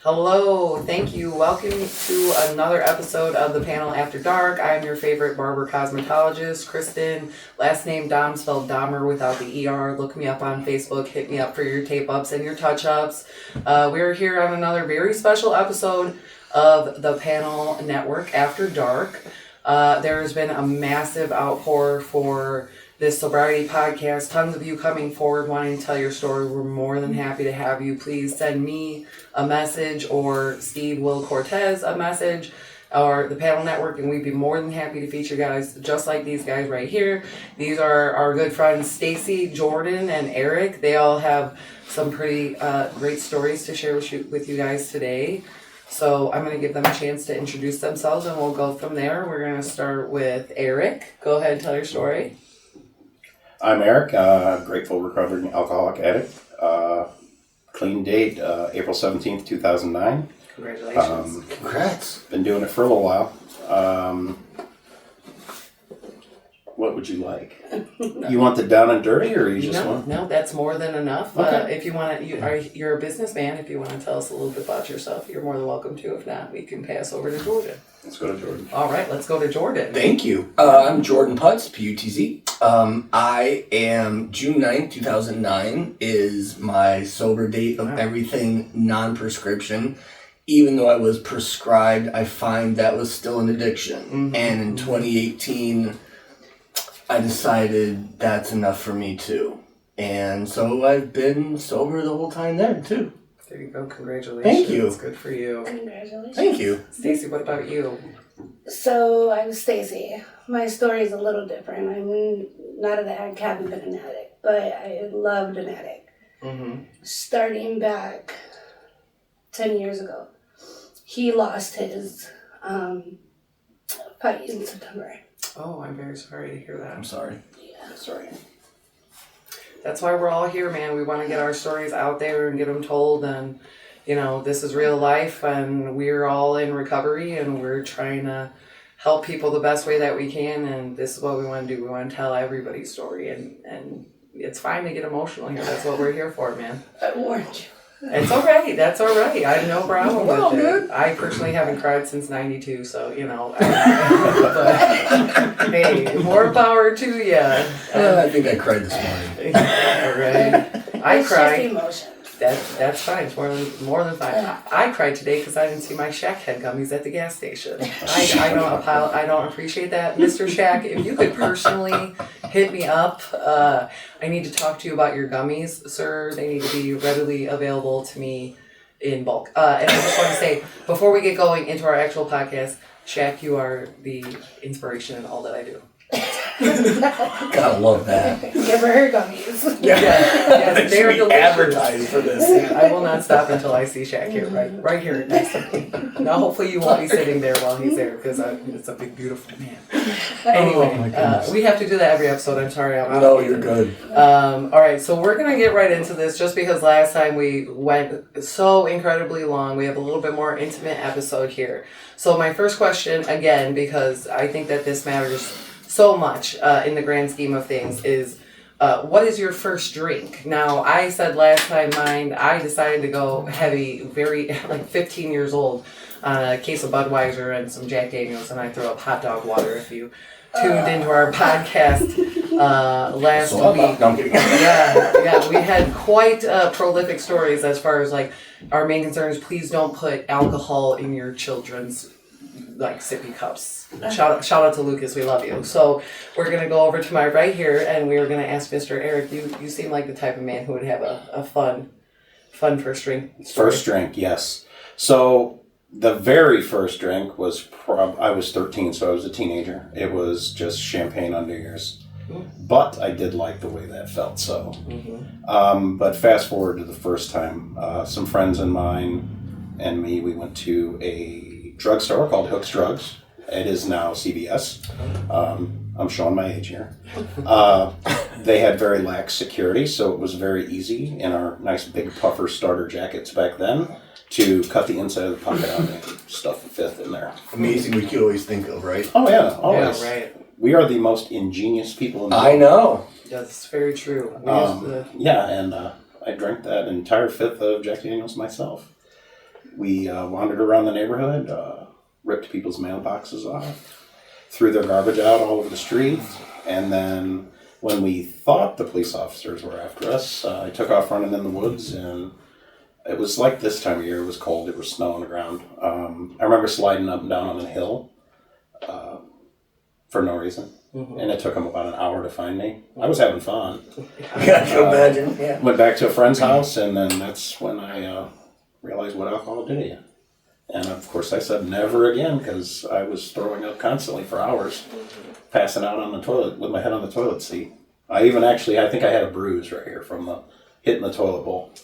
Hello, thank you. Welcome to another episode of the Panle After Dark. I am your favorite barber cosmetologist, Kristen. Last name Dom, spelled Dahmer without the ER. Look me up on Facebook. Hit me up for your tape-ups and your touch-ups. We're here on another very special episode of the Panle Network After Dark. There has been a massive outpour for this Sobriety podcast. Tons of you coming forward wanting to tell your story. We're more than happy to have you. Please send me a message or Steve Will Cortez a message or the Panle Network, and we'd be more than happy to feature guys just like these guys right here. These are our good friends Stacy, Jordan, and Eric. They all have some pretty great stories to share with you guys today. So I'm going to give them a chance to introduce themselves, and we'll go from there. We're going to start with Eric. Go ahead and tell your story. I'm Eric, grateful recovering alcoholic addict. Clean date, April 17th, 2009. Congratulations. Congrats. Been doing it for a little while. What would you like? You want the down and dirty, or you just want? No, that's more than enough. Okay. If you want to, you're a businessman. If you want to tell us a little bit about yourself, you're more than welcome to. If not, we can pass over to Jordan. Let's go to Jordan. All right, let's go to Jordan. Thank you. I'm Jordan Putz, P-U-T-Z. I am June 9th, 2009 is my sober date of everything non-prescription. Even though I was prescribed, I find that was still an addiction. Mm-hmm. And in 2018, I decided that's enough for me too. And so I've been sober the whole time there too. There you go. Congratulations. Thank you. It's good for you. Congratulations. Thank you. Stacy, what about you? So I'm Stacy. My story is a little different. I'm not an addict, haven't been an addict, but I loved an addict. Mm-hmm. Starting back 10 years ago. He lost his fight in September. Oh, I'm very sorry to hear that. I'm sorry. Yeah. Sorry. That's why we're all here, man. We want to get our stories out there and get them told. And, this is real life, and we're all in recovery, and we're trying to help people the best way that we can. And this is what we want to do. We want to tell everybody's story, and it's fine to get emotional here. That's what we're here for, man. I warned you. It's all right. That's all right. I have no problem Well, with it. good. I personally haven't cried since 92, so, but, hey, more power to you. I think I cried this morning. All right. I It's cried. just emotions. That's fine. It's more than fine. I cried today because I didn't see my Shack head gummies at the gas station. I don't appreciate that, Mr. Shack. If you could personally hit me up, I need to talk to you about your gummies, sir. They need to be readily available to me in bulk. And I just want to say, before we get going into our actual podcast, Shack, you are the inspiration in all that I do. Gotta love that. Give her gummies. Yes, they are delicious. Advertised for this. I will not stop until I see Shaq here, right here next to me. Now, hopefully, you won't be sitting there while he's there because it's a big, beautiful man. Anyway, we have to do that every episode. I'm sorry. No, you're good. All right, so we're gonna get right into this just because last time we went so incredibly long. We have a little bit more intimate episode here. So my first question, again, because I think that this matters so much in the grand scheme of things, is what is your first drink? Now, I said last time I decided to go heavy, very, 15 years old, on a case of Budweiser and some Jack Daniels, and I threw up hot dog water if you tuned into our podcast last week. No, I'm kidding. Yeah, we had quite prolific stories as far as, our main concern is please don't put alcohol in your children's sippy cups. Shout out to Lucas, we love you. So we're gonna go over to my right here, and we were gonna ask Mr. Eric. You seem like the type of man who would have a fun first drink. First drink, yes. So the very first drink was I was 13, so I was a teenager. It was just champagne on New Year's. But I did like the way that felt, so. Mm-hmm. But fast forward to the first time, some friends of mine and me, we went to a drugstore called Hook's Drugs. It is now CVS. I'm showing my age here. They had very lax security, so it was very easy in our nice big puffer starter jackets back then to cut the inside of the pocket out and stuff a fifth in there. Amazing what you always think of, right? Oh yeah, always. Yeah, right. We are the most ingenious people in the world. I know. That's very true. Yeah, and I drank that entire fifth of Jack Daniels myself. We wandered around the neighborhood, ripped people's mailboxes off, threw their garbage out all over the street, and then when we thought the police officers were after us, I took off running in the woods, and it was like this time of year. It was cold. It was snow on the ground. I remember sliding up and down on a hill for no reason. Mm-hmm. And it took them about an hour to find me. I was having fun. Yeah, I can imagine. Yeah. Went back to a friend's house, and then that's when I realized what alcohol did to you. And of course I said never again, because I was throwing up constantly for hours, passing out on the toilet with my head on the toilet seat. I think I had a bruise right here from hitting the toilet bowl.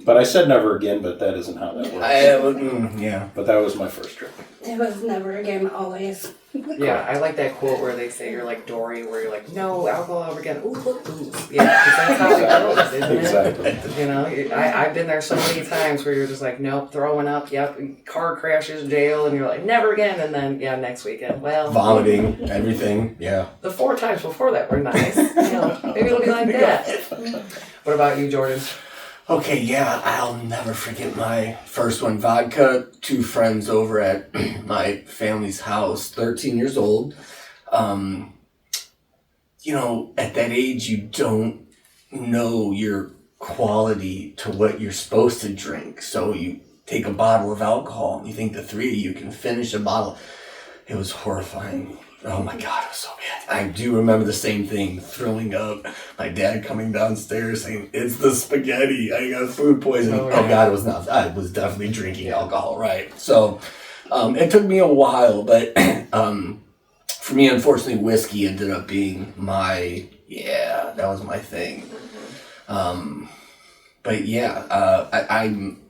But I said never again, but that isn't how that works. Yeah. But that was my first drink. It was never again, always. Yeah, I like that quote where they say you're like Dory, where you're like, no alcohol ever again. Ooh, look, booze. Yeah, because that's how it goes, isn't Exactly. it? You know, I've been there so many times where you're just like, nope, throwing up, yep, car crashes, jail, and you're like, never again, and then, yeah, next weekend. Well, vomiting, everything, yeah. The 4 times before that were nice. You know, maybe it'll be like that. What about you, Jordan? Okay, yeah, I'll never forget my first one. Vodka, 2 friends over at my family's house, 13 years old. You know, at that age, you don't know your quality to what you're supposed to drink. So you take a bottle of alcohol and you think the 3 of you can finish a bottle. It was horrifying. Oh my God, it was so bad. I do remember the same thing, throwing up. My dad coming downstairs saying, "It's the spaghetti. I got food poisoning." Oh God, it was not. I was definitely drinking alcohol, right? So it took me a while, but for me, unfortunately, whiskey ended up being that was my thing. But yeah, I'm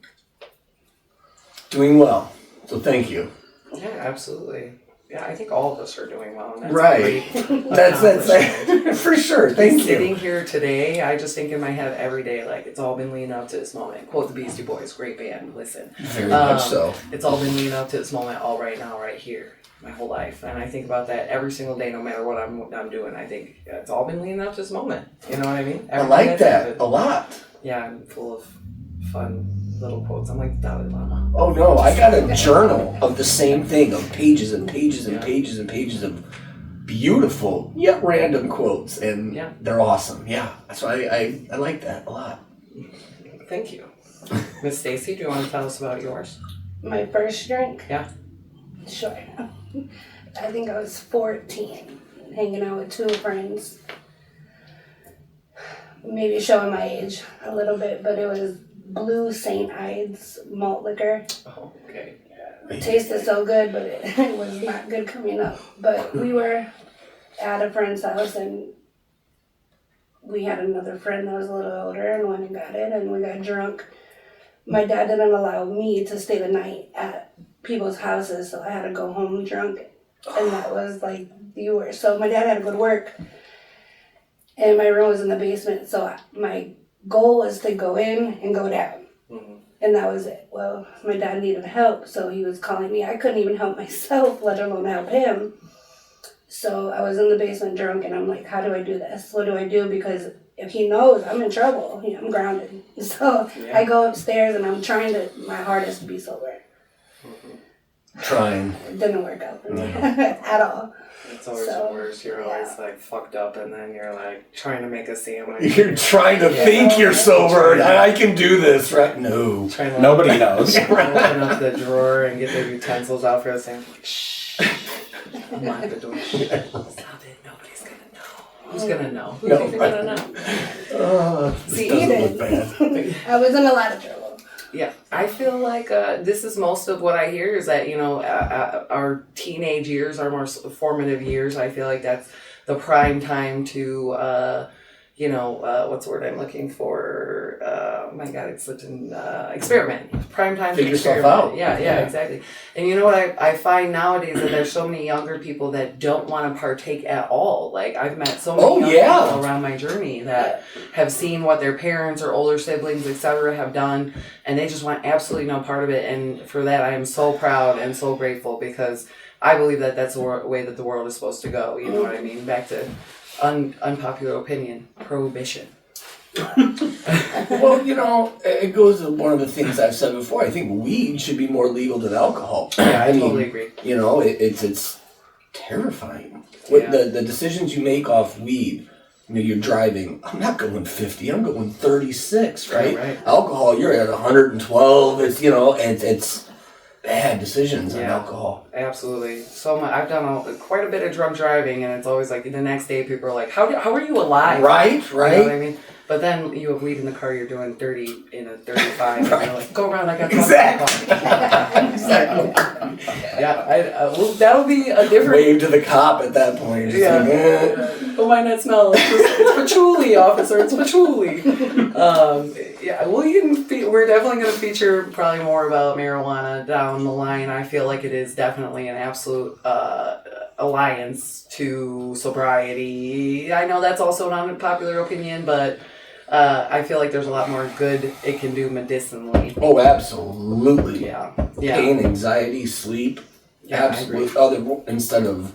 doing well. So thank you. Yeah, absolutely. Yeah, I think all of us are doing well. And that's Right. great. That's for sure. Thank you. Sitting here today, I just think in my head every day, like, it's all been leading up to this moment. Quote the Beastie Boys, great band, listen. Very much so. It's all been leading up to this moment all right now, right here, my whole life. And I think about that every single day, no matter what I'm doing. I think it's all been leading up to this moment. You know what I mean? I like that a lot. Yeah, I'm full of fun little quotes. I'm like the Dalai Lama. Oh no, I got a journal of the same thing, of pages and pages and pages and pages of beautiful yet random quotes, and they're awesome. Yeah, so I like that a lot. Thank you. Miss Stacy, do you want to tell us about yours? My first drink? Yeah. Sure. I think I was 14, hanging out with 2 friends. Maybe showing my age a little bit, but it was Blue St. Ides malt liquor. Oh, okay. It tasted so good, but it was not good coming up. But we were at a friend's house, and we had another friend that was a little older, and went and got it, and we got drunk. My dad didn't allow me to stay the night at people's houses, so I had to go home drunk, and that was like the worst. So my dad had to go to work, and my room was in the basement, so my goal was to go in and go down. Mm-hmm. And that was it. Well, my dad needed help, so he was calling me. I couldn't even help myself, let alone help him. So I was in the basement drunk, and I'm like, how do I do this? What do I do? Because if he knows, I'm in trouble. You know, I'm grounded. So I go upstairs, and I'm trying my hardest to be sober. Mm-hmm. Trying. It didn't work out for me at all. It's always the worst. You're always like fucked up, and then you're like trying to make a sandwich. You're trying to think you're sober. I can do this, right? No. Nobody knows. Open up the drawer and get the utensils out for the sandwich. Shh. Lock the door. Stop it. Nobody's gonna know. Who's gonna know? Who's even gonna know? See, I was in a lot of trouble. Yeah, I feel like this is most of what I hear is that, you know, our teenage years, our more formative years, I feel like that's the prime time to, what's the word I'm looking for? Oh my God, it slipped in, experiment. Prime time to figure yourself experiment. out. Yeah, exactly. And you know what I find nowadays that there's so many younger people that don't want to partake at all. Like I've met so many young people around my journey that have seen what their parents or older siblings, etc., have done, and they just want absolutely no part of it. And for that, I am so proud and so grateful, because I believe that that's the way that the world is supposed to go. You know what I mean? Back to unpopular opinion, prohibition. Well, it goes to one of the things I've said before. I think weed should be more legal than alcohol. Yeah, I totally agree. It's terrifying. What the decisions you make off weed. You're driving. I'm not going 50. I'm going 36. Right. Right. Alcohol. You're at 112. It's bad decisions on alcohol. Absolutely. So much. I've done quite a bit of drunk driving, and it's always like the next day people are like, "How are you alive?" Right. You know what I mean? But then you have weed in the car. You're doing 30 in a 35, and you're like, "Go around! I got Exactly. Yeah. Well, that'll be a different. Wave to the cop at that point. Just like, Oh, might not smell. It's patchouli, officer. It's patchouli. We're definitely going to feature probably more about marijuana down the line. I feel like it is definitely an absolute alliance to sobriety. I know that's also an unpopular opinion, but I feel like there's a lot more good it can do medicinally. Oh, absolutely. Yeah. Pain, anxiety, sleep. Yeah, absolutely. Instead of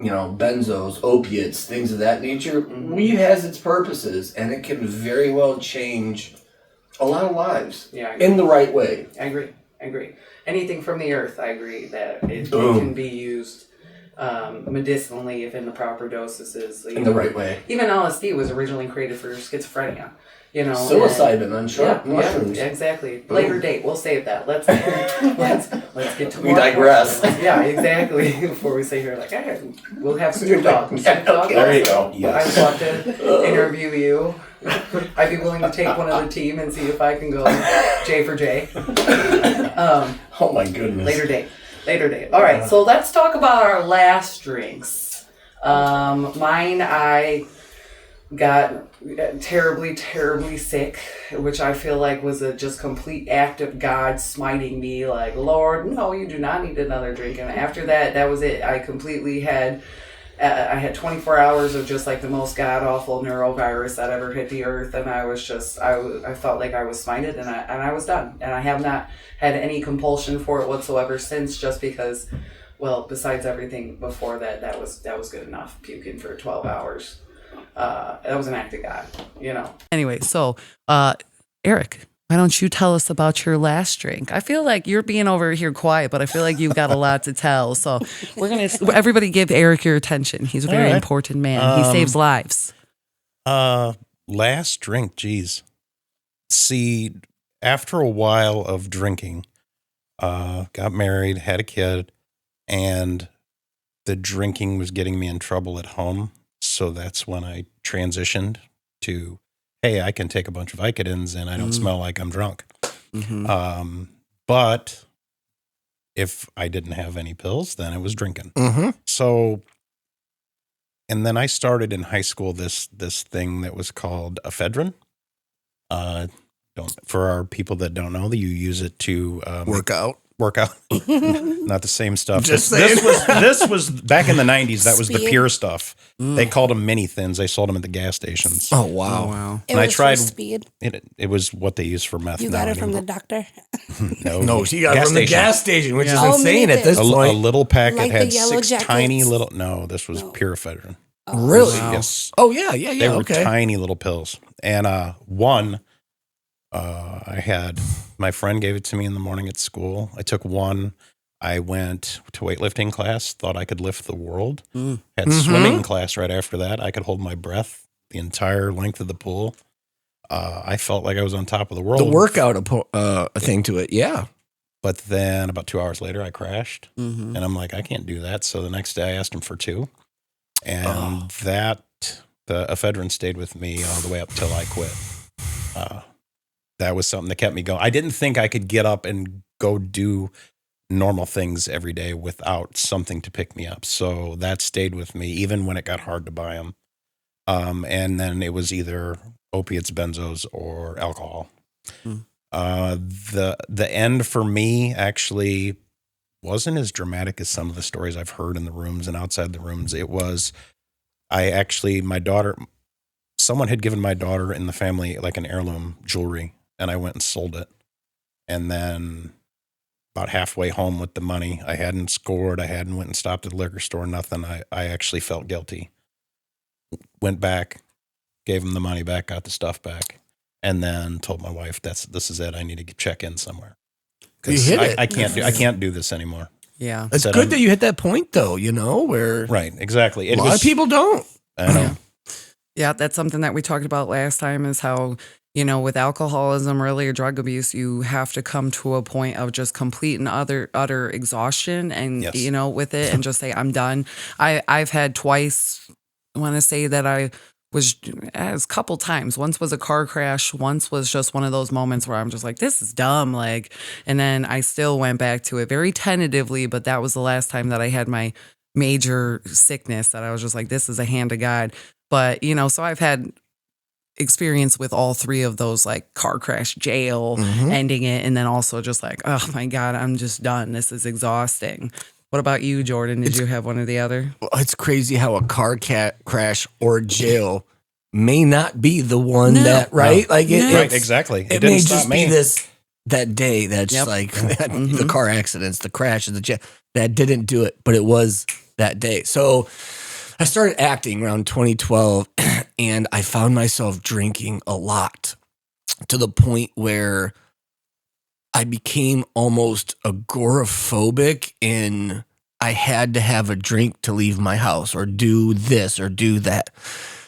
benzos, opiates, things of that nature, weed has its purposes, and it can very well change a lot of lives. Yeah, in the right way. I agree. Anything from the earth, I agree that it can be used medicinally if in the proper doses. In the right way. Even LSD was originally created for schizophrenia. Psilocybin on mushrooms. Yeah, exactly. Boom. Later date. We'll save that. Let's get to more. We digress. Yeah, exactly. Before we say here, like, we'll have Snoop Dogg. There you go. Yes. I'd love to interview you. I'd be willing to take one of the team and see if I can go J for J. Oh my goodness. Later date. All right, so let's talk about our last drinks. Mine, I got terribly, terribly sick, which I feel like was a just complete act of God smiting me, like, Lord, no, you do not need another drink. And after that was it. I completely had 24 hours of just like the most god-awful neurovirus that ever hit the earth, and I was just, I felt like I was smited, and I was done. And I have not had any compulsion for it whatsoever since, just because, well, besides everything before that was good enough, puking for 12 hours. That was an act of God, Anyway, so, Eric, why don't you tell us about your last drink? I feel like you're being over here quiet, but I feel like you've got a lot to tell. So everybody give Eric your attention. He's a very important man. He saves lives. Last drink, geez. See, after a while of drinking, got married, had a kid, and the drinking was getting me in trouble at home. So that's when I transitioned to, hey, I can take a bunch of Vicodins and I don't smell like I'm drunk. Mm-hmm. But if I didn't have any pills, then it was drinking. Mm-hmm. So, and then I started in high school this thing that was called ephedrine. For our people that don't know, that you use it to work out. Not the same stuff. Just saying. This was back in the 90s. That was the pure stuff. They called them mini thins. They sold them at the gas stations. Oh wow! And I tried speed. It was what they use for meth. You got it from the doctor? No, she got it from the gas station, which is insane at this point. A little packet like had 6 jackets. tiny little. No, this was pure ephedrine. Oh, really? Wow. Yes. Oh yeah. They were tiny little pills, and one. I had, my friend gave it to me in the morning at school. I took one. I went to weightlifting class, thought I could lift the world. Had swimming class right after that. I could hold my breath the entire length of the pool. I felt like I was on top of the world. The workout thing to it, yeah. But then about 2 hours later, I crashed. And I'm like, I can't do that. So the next day I asked him for 2. And the ephedrine stayed with me all the way up till I quit. That was something that kept me going. I didn't think I could get up and go do normal things every day without something to pick me up. So that stayed with me, even when it got hard to buy them. And then it was either opiates, benzos, or alcohol. The end for me actually wasn't as dramatic as some of the stories I've heard in the rooms and outside the rooms. It was, my daughter, someone had given my daughter in the family like an heirloom jewelry, and I went and sold it. And then about halfway home with the money, I hadn't scored. I hadn't went and stopped at the liquor store, nothing. I actually felt guilty. Went back, gave him the money back, got the stuff back, and then told my wife, this is it. I need to check in somewhere. You hit it. I can't do this anymore. Yeah. It's good that you hit that point, though, where Right, exactly. a lot of people don't. I know. Yeah, that's something that we talked about last time is how, with alcoholism, really, or drug abuse, you have to come to a point of just complete and utter exhaustion and, Yes. with it and just say, I'm done. I've had twice, I want to say that I was as a couple times. Once was a car crash. Once was just one of those moments where I'm just like, this is dumb. And then I still went back to it very tentatively, but that was the last time that I had my major sickness that I was just like, this is a hand of God. But, so I've had experience with all three of those, like car crash, jail, ending it, and then also just like, oh my God, I'm just done. This is exhausting. What about you, Jordan? Did you have one or the other? It's crazy how a car crash or jail may not be the one that, right? No. Like Right, exactly. It didn't may stop just me. be that day that's Yep. like the car accidents, the crashes, the jail that didn't do it, but it was that day. So I started acting around 2012 and I found myself drinking a lot to the point where I became almost agoraphobic and I had to have a drink to leave my house or do this or do that.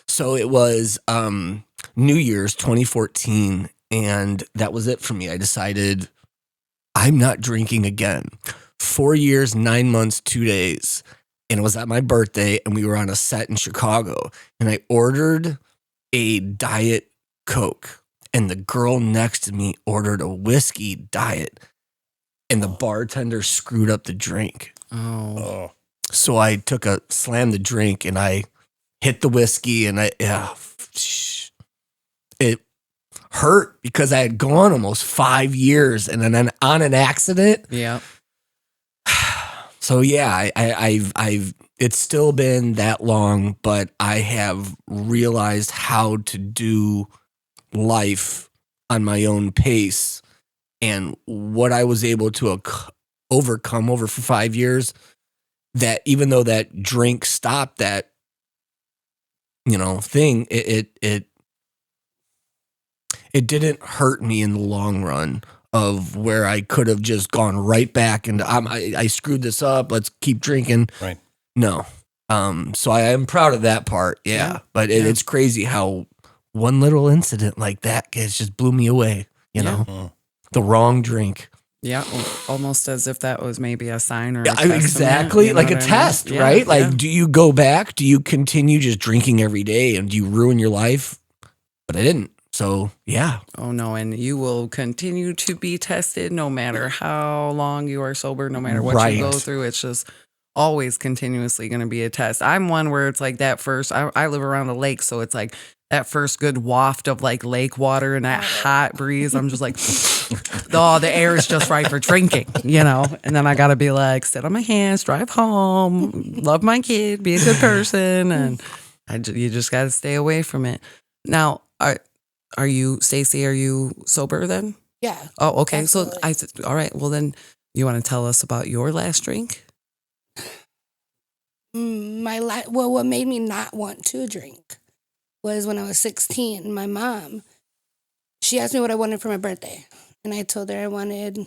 So it was New Year's 2014 and that was it for me. I decided I'm not drinking again. 4 years, 9 months, 2 days. And it was at my birthday and we were on a set in Chicago and I ordered a Diet Coke and the girl next to me ordered a whiskey diet and the bartender screwed up the drink. Oh. So I slammed the drink and I hit the whiskey and it hurt because I had gone almost 5 years and then on an accident. Yeah. So yeah, I've it's still been that long, but I have realized how to do life on my own pace and what I was able to overcome over for 5 years, that even though that drink stopped that, thing, it didn't hurt me in the long run of where I could have just gone right back and I screwed this up. Let's keep drinking. Right. No. So I am proud of that part. Yeah. But it's crazy how one little incident like that just blew me away, Mm. the wrong drink. Yeah. Almost as if that was maybe a sign or a exactly. testament, Like a what I mean? test, Yeah, right? Like, yeah. do you go back? Do you continue just drinking every day and do you ruin your life? But I didn't. So, yeah. Oh, no. And you will continue to be tested no matter how long you are sober, no matter what you go through. It's just always continuously going to be a test. I'm one where it's like that first, I live around a lake. So it's like that first good waft of like lake water and that hot breeze. I'm just like, oh, the air is just right for drinking, And then I got to be like, sit on my hands, drive home, love my kid, be a good person. And you just got to stay away from it. Now, are you, Stacey, are you sober then? Yeah. Oh, okay. Absolutely. So all right. Well, then you want to tell us about your last drink? What made me not want to drink was when I was 16. My mom, she asked me what I wanted for my birthday, and I told her I wanted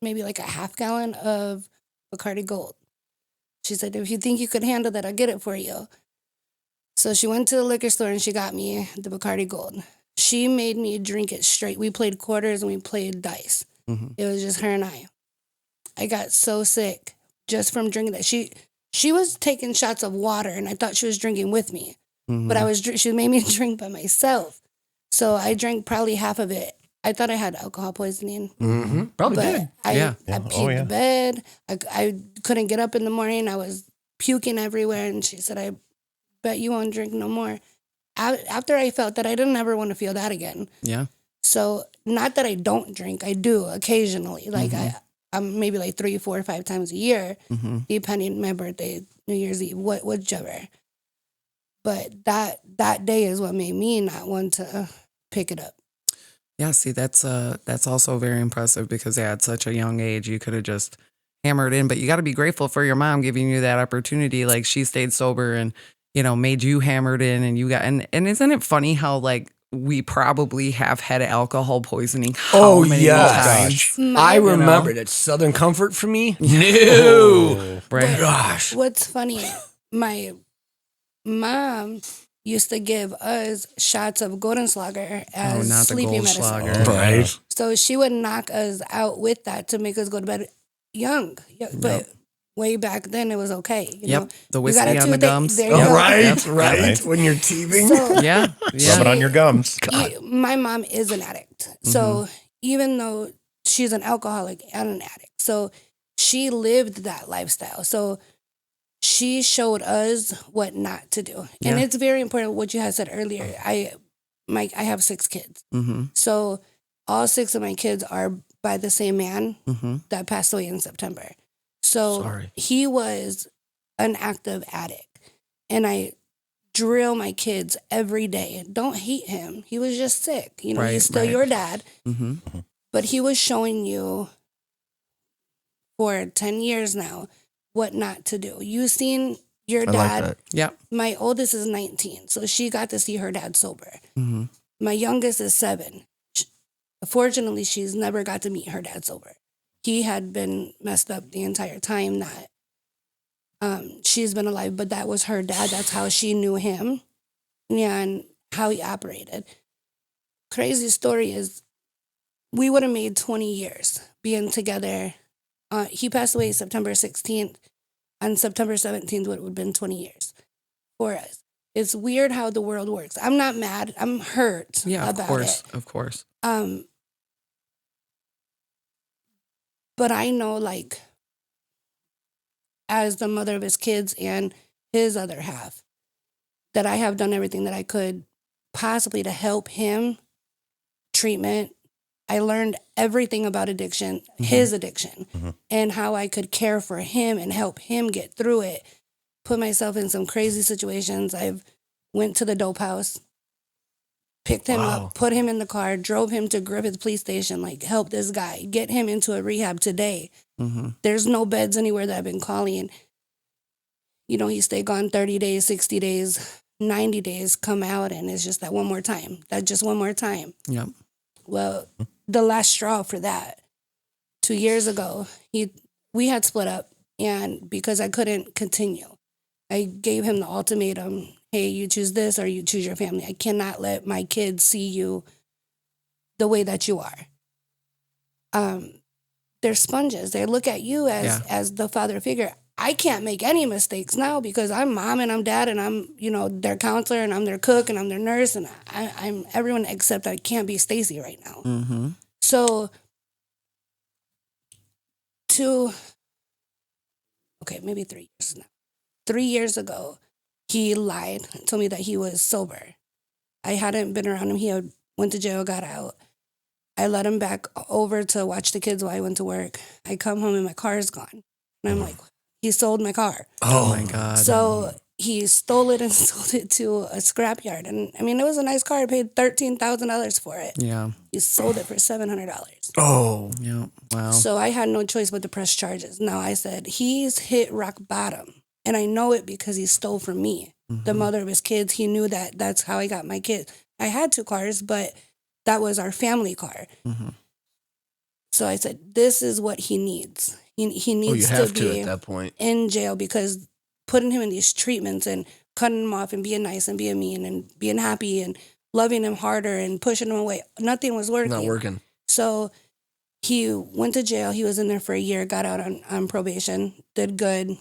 maybe like a half gallon of Bacardi Gold. She said, if you think you could handle that, I'll get it for you. So she went to the liquor store and she got me the Bacardi Gold. She made me drink it straight. We played quarters and we played dice. Mm-hmm. It was just her and I. I got so sick just from drinking that. She was taking shots of water and I thought she was drinking with me. Mm-hmm. But she made me drink by myself. So I drank probably half of it. I thought I had alcohol poisoning. Mm-hmm. Probably But did. I peed the bed. I couldn't get up in the morning. I was puking everywhere. And she said, I bet you won't drink no more. After I felt that, I didn't ever want to feel that again. Yeah. So not that I don't drink. I do occasionally. Like I'm maybe like 3, 4, 5 times a year, depending on my birthday, New Year's Eve, whichever. But that day is what made me not want to pick it up. Yeah, see, that's also very impressive because at such a young age, you could have just hammered in. But you got to be grateful for your mom giving you that opportunity. Like she stayed sober and made you hammered in and you got, and isn't it funny how like we probably have had alcohol poisoning how many times? I remembered it. Southern Comfort for me? No. Right. Gosh. What's funny, my mom used to give us shots of Goldschlager as not the sleeping medicine. Goldschlager. Right. So she would knock us out with that to make us go to bed young. But way back then it was okay. You know? The You whiskey got a on the toothache, gums. there you go. Right. When you're teething. So Yeah. Rub it on your gums. my mom is an addict. So even though she's an alcoholic and an addict, so she lived that lifestyle. So she showed us what not to do. And it's very important what you had said earlier. I have 6 kids. So all 6 of my kids are by the same man that passed away in September. So he was an active addict. And I drill my kids every day. Don't hate him. He was just sick. He's still your dad. But he was showing you for 10 years now what not to do. You seen your dad. Like Yeah. My oldest is 19, so she got to see her dad sober. My youngest is 7. Fortunately, she's never got to meet her dad sober. He had been messed up the entire time that she's been alive, but that was her dad. That's how she knew him and how he operated. Crazy story is we would have made 20 years being together. He passed away September 16th. On September 17th would have been 20 years for us. It's weird how the world works. I'm not mad. I'm hurt about it. Of course. But I know, like, as the mother of his kids and his other half, that I have done everything that I could possibly to help him. Treatment. I learned everything about addiction, his addiction, and how I could care for him and help him get through it. Put myself in some crazy situations. I've went to the dope house, picked him up, put him in the car, drove him to Griffith Police Station, like, help this guy, get him into a rehab today. There's no beds anywhere that I've been calling. He stayed gone 30 days, 60 days, 90 days, come out, and it's just that one more time. That just one more time. Yep. Well, the last straw for that, 2 years ago, we had split up, and because I couldn't continue, I gave him the ultimatum, hey, you choose this or you choose your family. I cannot let my kids see you the way that you are. They're sponges. They look at you as the father figure. I can't make any mistakes now because I'm mom and I'm dad and I'm, their counselor and I'm their cook and I'm their nurse and I'm everyone except I can't be Stacy right now. So maybe 3 years now. 3 years ago, he lied and told me that he was sober. I hadn't been around him. He had went to jail, got out. I let him back over to watch the kids while I went to work. I come home and my car is gone. And I'm like, he sold my car. Oh my God. So he stole it and sold it to a scrapyard. And I mean, it was a nice car. I paid $13,000 for it. Yeah. He sold it for $700. Oh. Yeah. Wow. So I had no choice but to press charges. Now I said, he's hit rock bottom. And I know it because he stole from me, the mother of his kids. He knew that that's how I got my kids. I had 2 cars, but that was our family car. So I said, this is what he needs. He needs you have to be at that point. in jail because putting him in these treatments and cutting him off and being nice and being mean and being happy and loving him harder and pushing him away, nothing was working. Not working. So he went to jail. He was in there for a year, got out on probation, did good.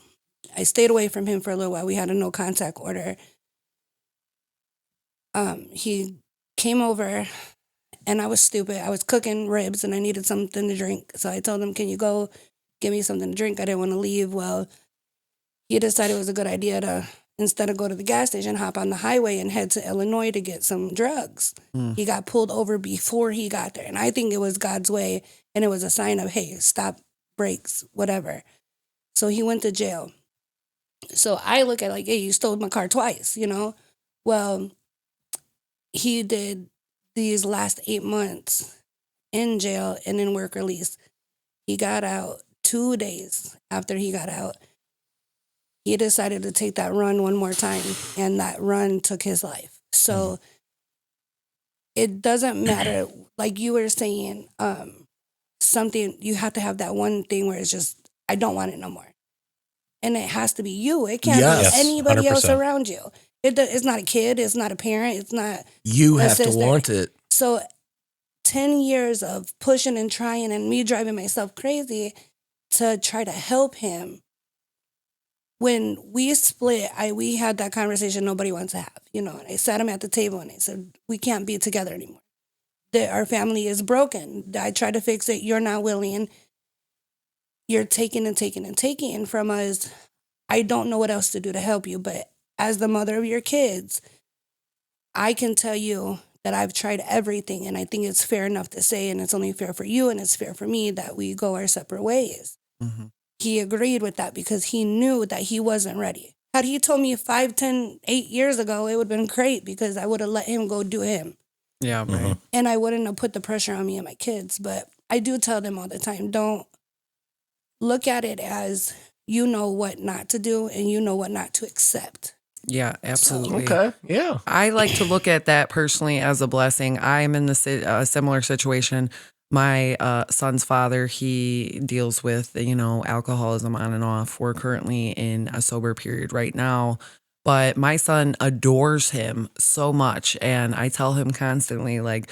I stayed away from him for a little while. We had a no contact order. He came over and I was stupid. I was cooking ribs and I needed something to drink. So I told him, can you go give me something to drink? I didn't want to leave. Well, he decided it was a good idea to, instead of go to the gas station, hop on the highway and head to Illinois to get some drugs. He got pulled over before he got there. And I think it was God's way. And it was a sign of, hey, stop, brakes, whatever. So he went to jail. So I look at it like, hey, you stole my car twice, Well, he did these last 8 months in jail and in work release. He got out 2 days after he got out. he decided to take that run one more time, and that run took his life. So it doesn't matter, like you were saying, something, you have to have that one thing where it's just, I don't want it no more. And it has to be you. It can't Yes, be anybody else 100%. around you. It's not a kid. It's not a parent. It's not You a have to sister. want it. So 10 years of pushing and trying and me driving myself crazy to try to help him. When we split, we had that conversation nobody wants to have, and I sat him at the table and I said, we can't be together anymore. Our family is broken. I tried to fix it. You're not willing. You're taking and taking and taking from us. I don't know what else to do to help you, but as the mother of your kids, I can tell you that I've tried everything, and I think it's fair enough to say, and it's only fair for you and it's fair for me, that we go our separate ways. Mm-hmm. He agreed with that because he knew that he wasn't ready. Had he told me 5, 10, 8 years ago, it would have been great because I would have let him go do him. Yeah, right. And I wouldn't have put the pressure on me and my kids. But I do tell them all the time, don't look at it as you know what not to do and you know what not to accept. Yeah, absolutely. Okay. Yeah. I like to look at that personally as a blessing. I'm in a similar situation. My son's father, he deals with, alcoholism on and off. We're currently in a sober period right now. But my son adores him so much. And I tell him constantly, like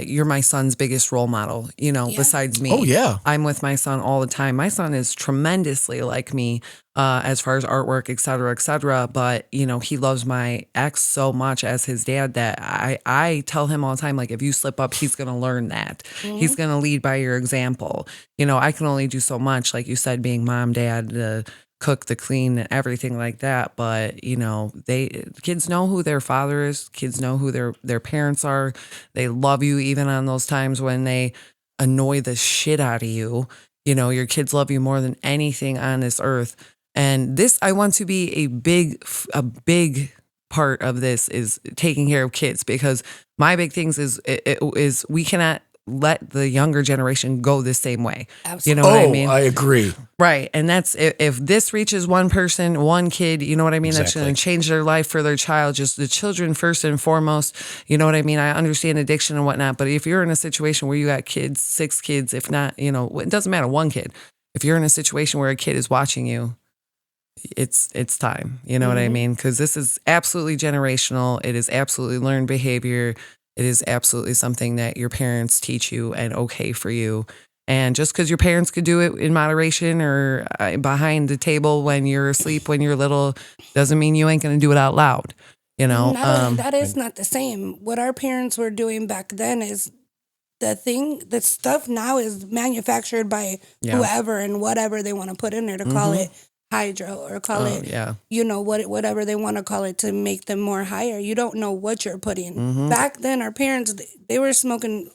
you're my son's biggest role model, besides me. Oh, yeah. I'm with my son all the time. My son is tremendously like me as far as artwork, et cetera, but, he loves my ex so much as his dad that I tell him all the time, like, if you slip up, he's going to learn that. Mm-hmm. He's going to lead by your example. I can only do so much, like you said, being mom, dad, the cook, the clean, and everything like that. But, kids know who their father is. Kids know who their parents are. They love you even on those times when they annoy the shit out of you. Your kids love you more than anything on this earth. And this, I want to be a big part of this is taking care of kids, because my big things is we cannot let the younger generation go the same way. Absolutely. You know what I mean? I agree. Right. And that's, if this reaches one person, one kid, you know what I mean? That's Exactly. going to change their life for their child, just the children first and foremost. You know what I mean? I understand addiction and whatnot, but if you're in a situation where you got kids, 6 kids, if not, it doesn't matter, one kid. If you're in a situation where a kid is watching you, it's time. You know what I mean? Because this is absolutely generational. It is absolutely learned behavior. It is absolutely something that your parents teach you and okay for you. And just because your parents could do it in moderation or behind the table when you're asleep, when you're little, doesn't mean you ain't going to do it out loud. Not only that is not the same. What our parents were doing back then is the stuff now is manufactured by whoever and whatever they want to put in there to call it hydro or call it, whatever they want to call it to make them more higher. You don't know what you're putting. Back then, our parents, they were smoking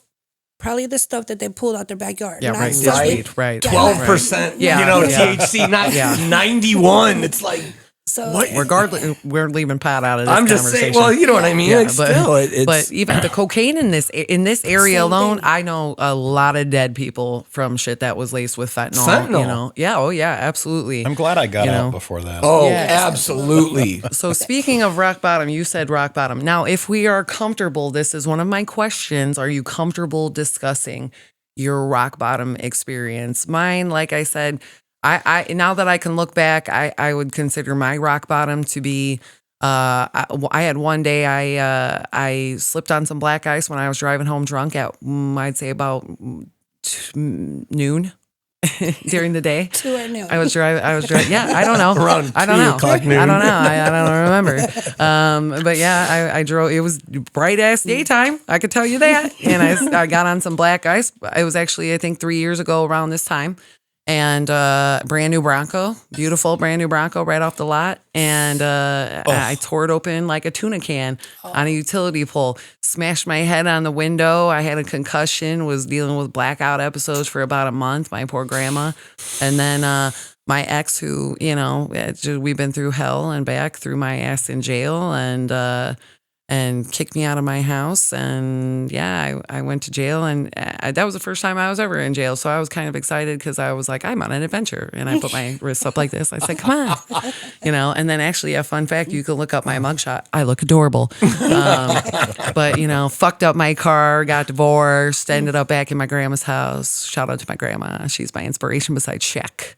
probably the stuff that they pulled out their backyard. Yeah, not right. stuff they- Right. 12%, THC, not 91. It's like, So what? Regardless, we're leaving pot out of this I'm just conversation. saying, well, you know what I mean? Yeah, Like, still, it's, but even the cocaine in this area Same alone, thing. I know a lot of dead people from shit that was laced with fentanyl. Yeah, oh yeah, absolutely. I'm glad I got out before that. oh, Yes. absolutely. So speaking of rock bottom, you said rock bottom. Now, if we are comfortable, this is one of my questions. Are you comfortable discussing your rock bottom experience? Mine, like I said, I now that I can look back, I would consider my rock bottom to be, I had one day I slipped on some black ice when I was driving home drunk at, I'd say about noon during the day. 2 at noon. I was driving. Yeah, I don't know. Around I don't 3 know. o'clock noon. I don't know. I don't remember. But yeah, I drove. It was bright ass daytime. I could tell you that. And I got on some black ice. It was actually, I think, 3 years ago around this time. And brand new Bronco, beautiful brand new Bronco right off the lot. And I tore it open like a tuna can on a utility pole, smashed my head on the window. I had a concussion, was dealing with blackout episodes for about a month, my poor grandma. And then my ex, who, we've been through hell and back, threw my ass in jail. And and kicked me out of my house. And yeah, I went to jail, and that was the first time I was ever in jail. So I was kind of excited because I was like, I'm on an adventure. And I put my wrists up like this. I said, come on, and then actually a fun fact, you can look up my mugshot. I look adorable. But, fucked up my car, got divorced, ended up back in my grandma's house. Shout out to my grandma. She's my inspiration besides Shaq.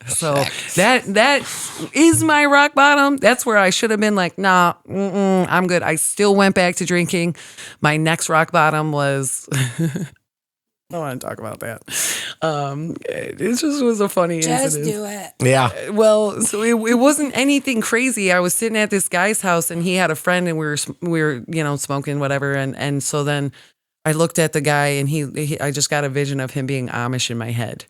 So that is my rock bottom. That's where I should have been like, nah, I'm good. I still went back to drinking. My next rock bottom was, I don't want to talk about that. It just was a funny incident. Just do it. Yeah. Well, so it wasn't anything crazy. I was sitting at this guy's house, and he had a friend, and we were smoking whatever, and so then I looked at the guy, and I just got a vision of him being Amish in my head.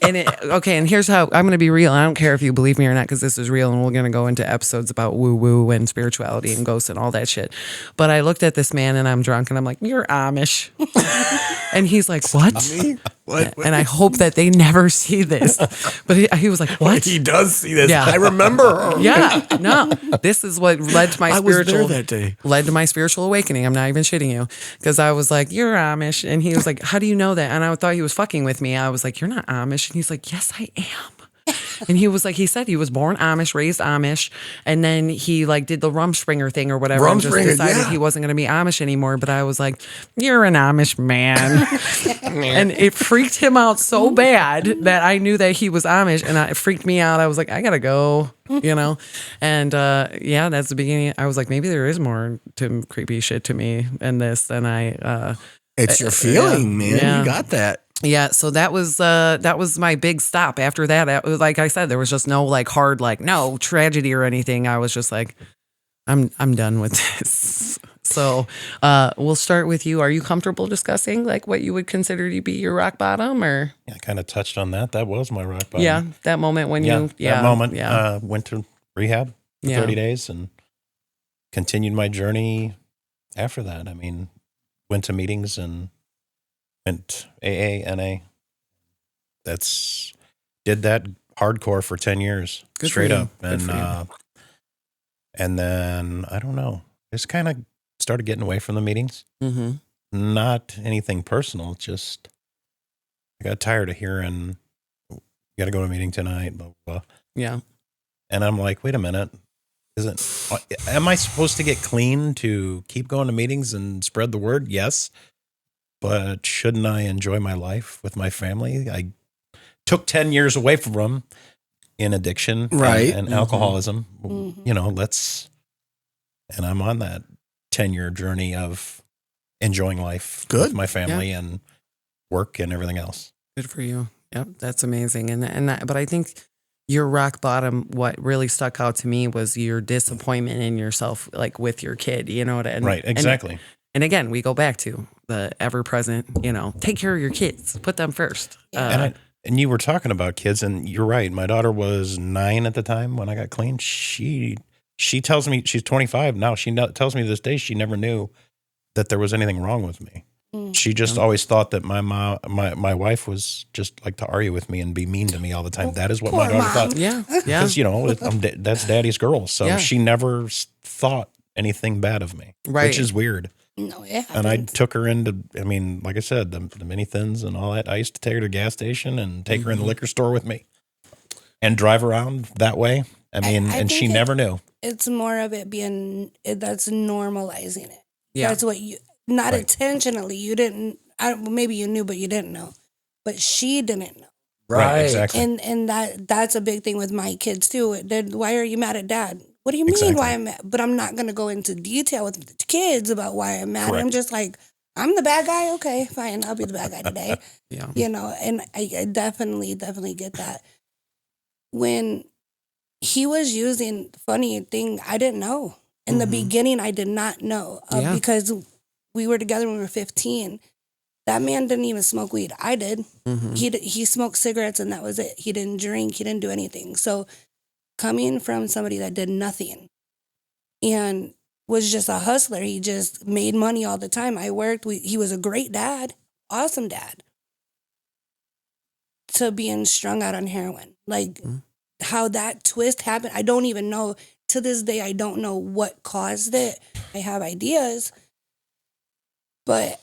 And here's how I'm going to be real. I don't care if you believe me or not, because this is real, and we're going to go into episodes about woo woo and spirituality and ghosts and all that shit. But I looked at this man, and I'm drunk, and I'm like, "You're Amish," and he's like, "What?" What? And I hope that they never see this. But he was like, "What?" He does see this. Yeah. I remember her. Yeah, no. This is what led to my I was spiritual there that day. led to my spiritual awakening. I'm not even shitting you, because I was like, "You're Amish," and he was like, "How do you know that?" And I thought he was fucking with me. I was like, "You're not Amish," and he's like, "Yes, I am." And he was like, he said he was born Amish, raised Amish, and then he did the Rumspringer thing or whatever, and just decided he wasn't going to be Amish anymore. But I was like, "You're an Amish man," and it freaked him out so bad that I knew that he was Amish, and it freaked me out. I was like, I gotta go, and that's the beginning. I was like, maybe there is more to creepy shit to me in this than I. It's your feeling, man. Yeah. You got that. Yeah, so that was my big stop. After that, like I said, there was just no hard no tragedy or anything. I was just like, I'm done with this. So we'll start with you. Are you comfortable discussing what you would consider to be your rock bottom, or? Yeah, I kind of touched on that. That was my rock bottom. Yeah, that moment when went to rehab for 30 days and continued my journey after that. I mean, went to meetings and went AA, NA. Did that hardcore for 10 years, Good straight for you. up. Good for you. And then, I don't know, just kind of started getting away from the meetings. Mm-hmm. Not anything personal, just I got tired of hearing, you got to go to a meeting tonight, blah, blah, blah. Yeah. And I'm like, wait a minute. Am I supposed to get clean to keep going to meetings and spread the word? Yes. But shouldn't I enjoy my life with my family? I took 10 years away from them in addiction and alcoholism. Mm-hmm. And I'm on that 10-year journey of enjoying life with my family and work and everything else. Good for you. Yep, that's amazing. But I think your rock bottom, what really stuck out to me was your disappointment in yourself, with your kid, Right, exactly. And again, we go back to the ever present, take care of your kids, put them first. And you were talking about kids, and you're right. My daughter was 9 at the time when I got clean. She tells me, she's 25 now. She tells me this day she never knew that there was anything wrong with me. She just always thought that my wife was just like to argue with me and be mean to me all the time. That is what my daughter thought. Yeah. Because, that's daddy's girl. So she never thought anything bad of me, which is weird. No, yeah. And I took her into, like I said, the mini thins and all that. I used to take her to the gas station and take her in the liquor store with me and drive around that way. And she never knew. It's more of it being, that's normalizing it. Yeah. That's what not intentionally, you didn't, maybe you knew, but you didn't know. But she didn't know. Right, exactly. And that's a big thing with my kids too. Why are you mad at dad? What do you mean Exactly. why I'm mad? But I'm not going to go into detail with the kids about why I'm mad. Correct. I'm just like, I'm the bad guy. Okay, fine. I'll be the bad guy today. Yeah. And I definitely get that. When he was using funny thing, I didn't know. In the beginning, I did not know because we were together when we were 15. That man didn't even smoke weed. I did. Mm-hmm. He smoked cigarettes and that was it. He didn't drink. He didn't do anything. So coming from somebody that did nothing and was just a hustler, he just made money all the time. I worked. He was a great dad, awesome dad, to being strung out on heroin. How that twist happened, I don't even know to this day, I don't know what caused it. I have ideas, but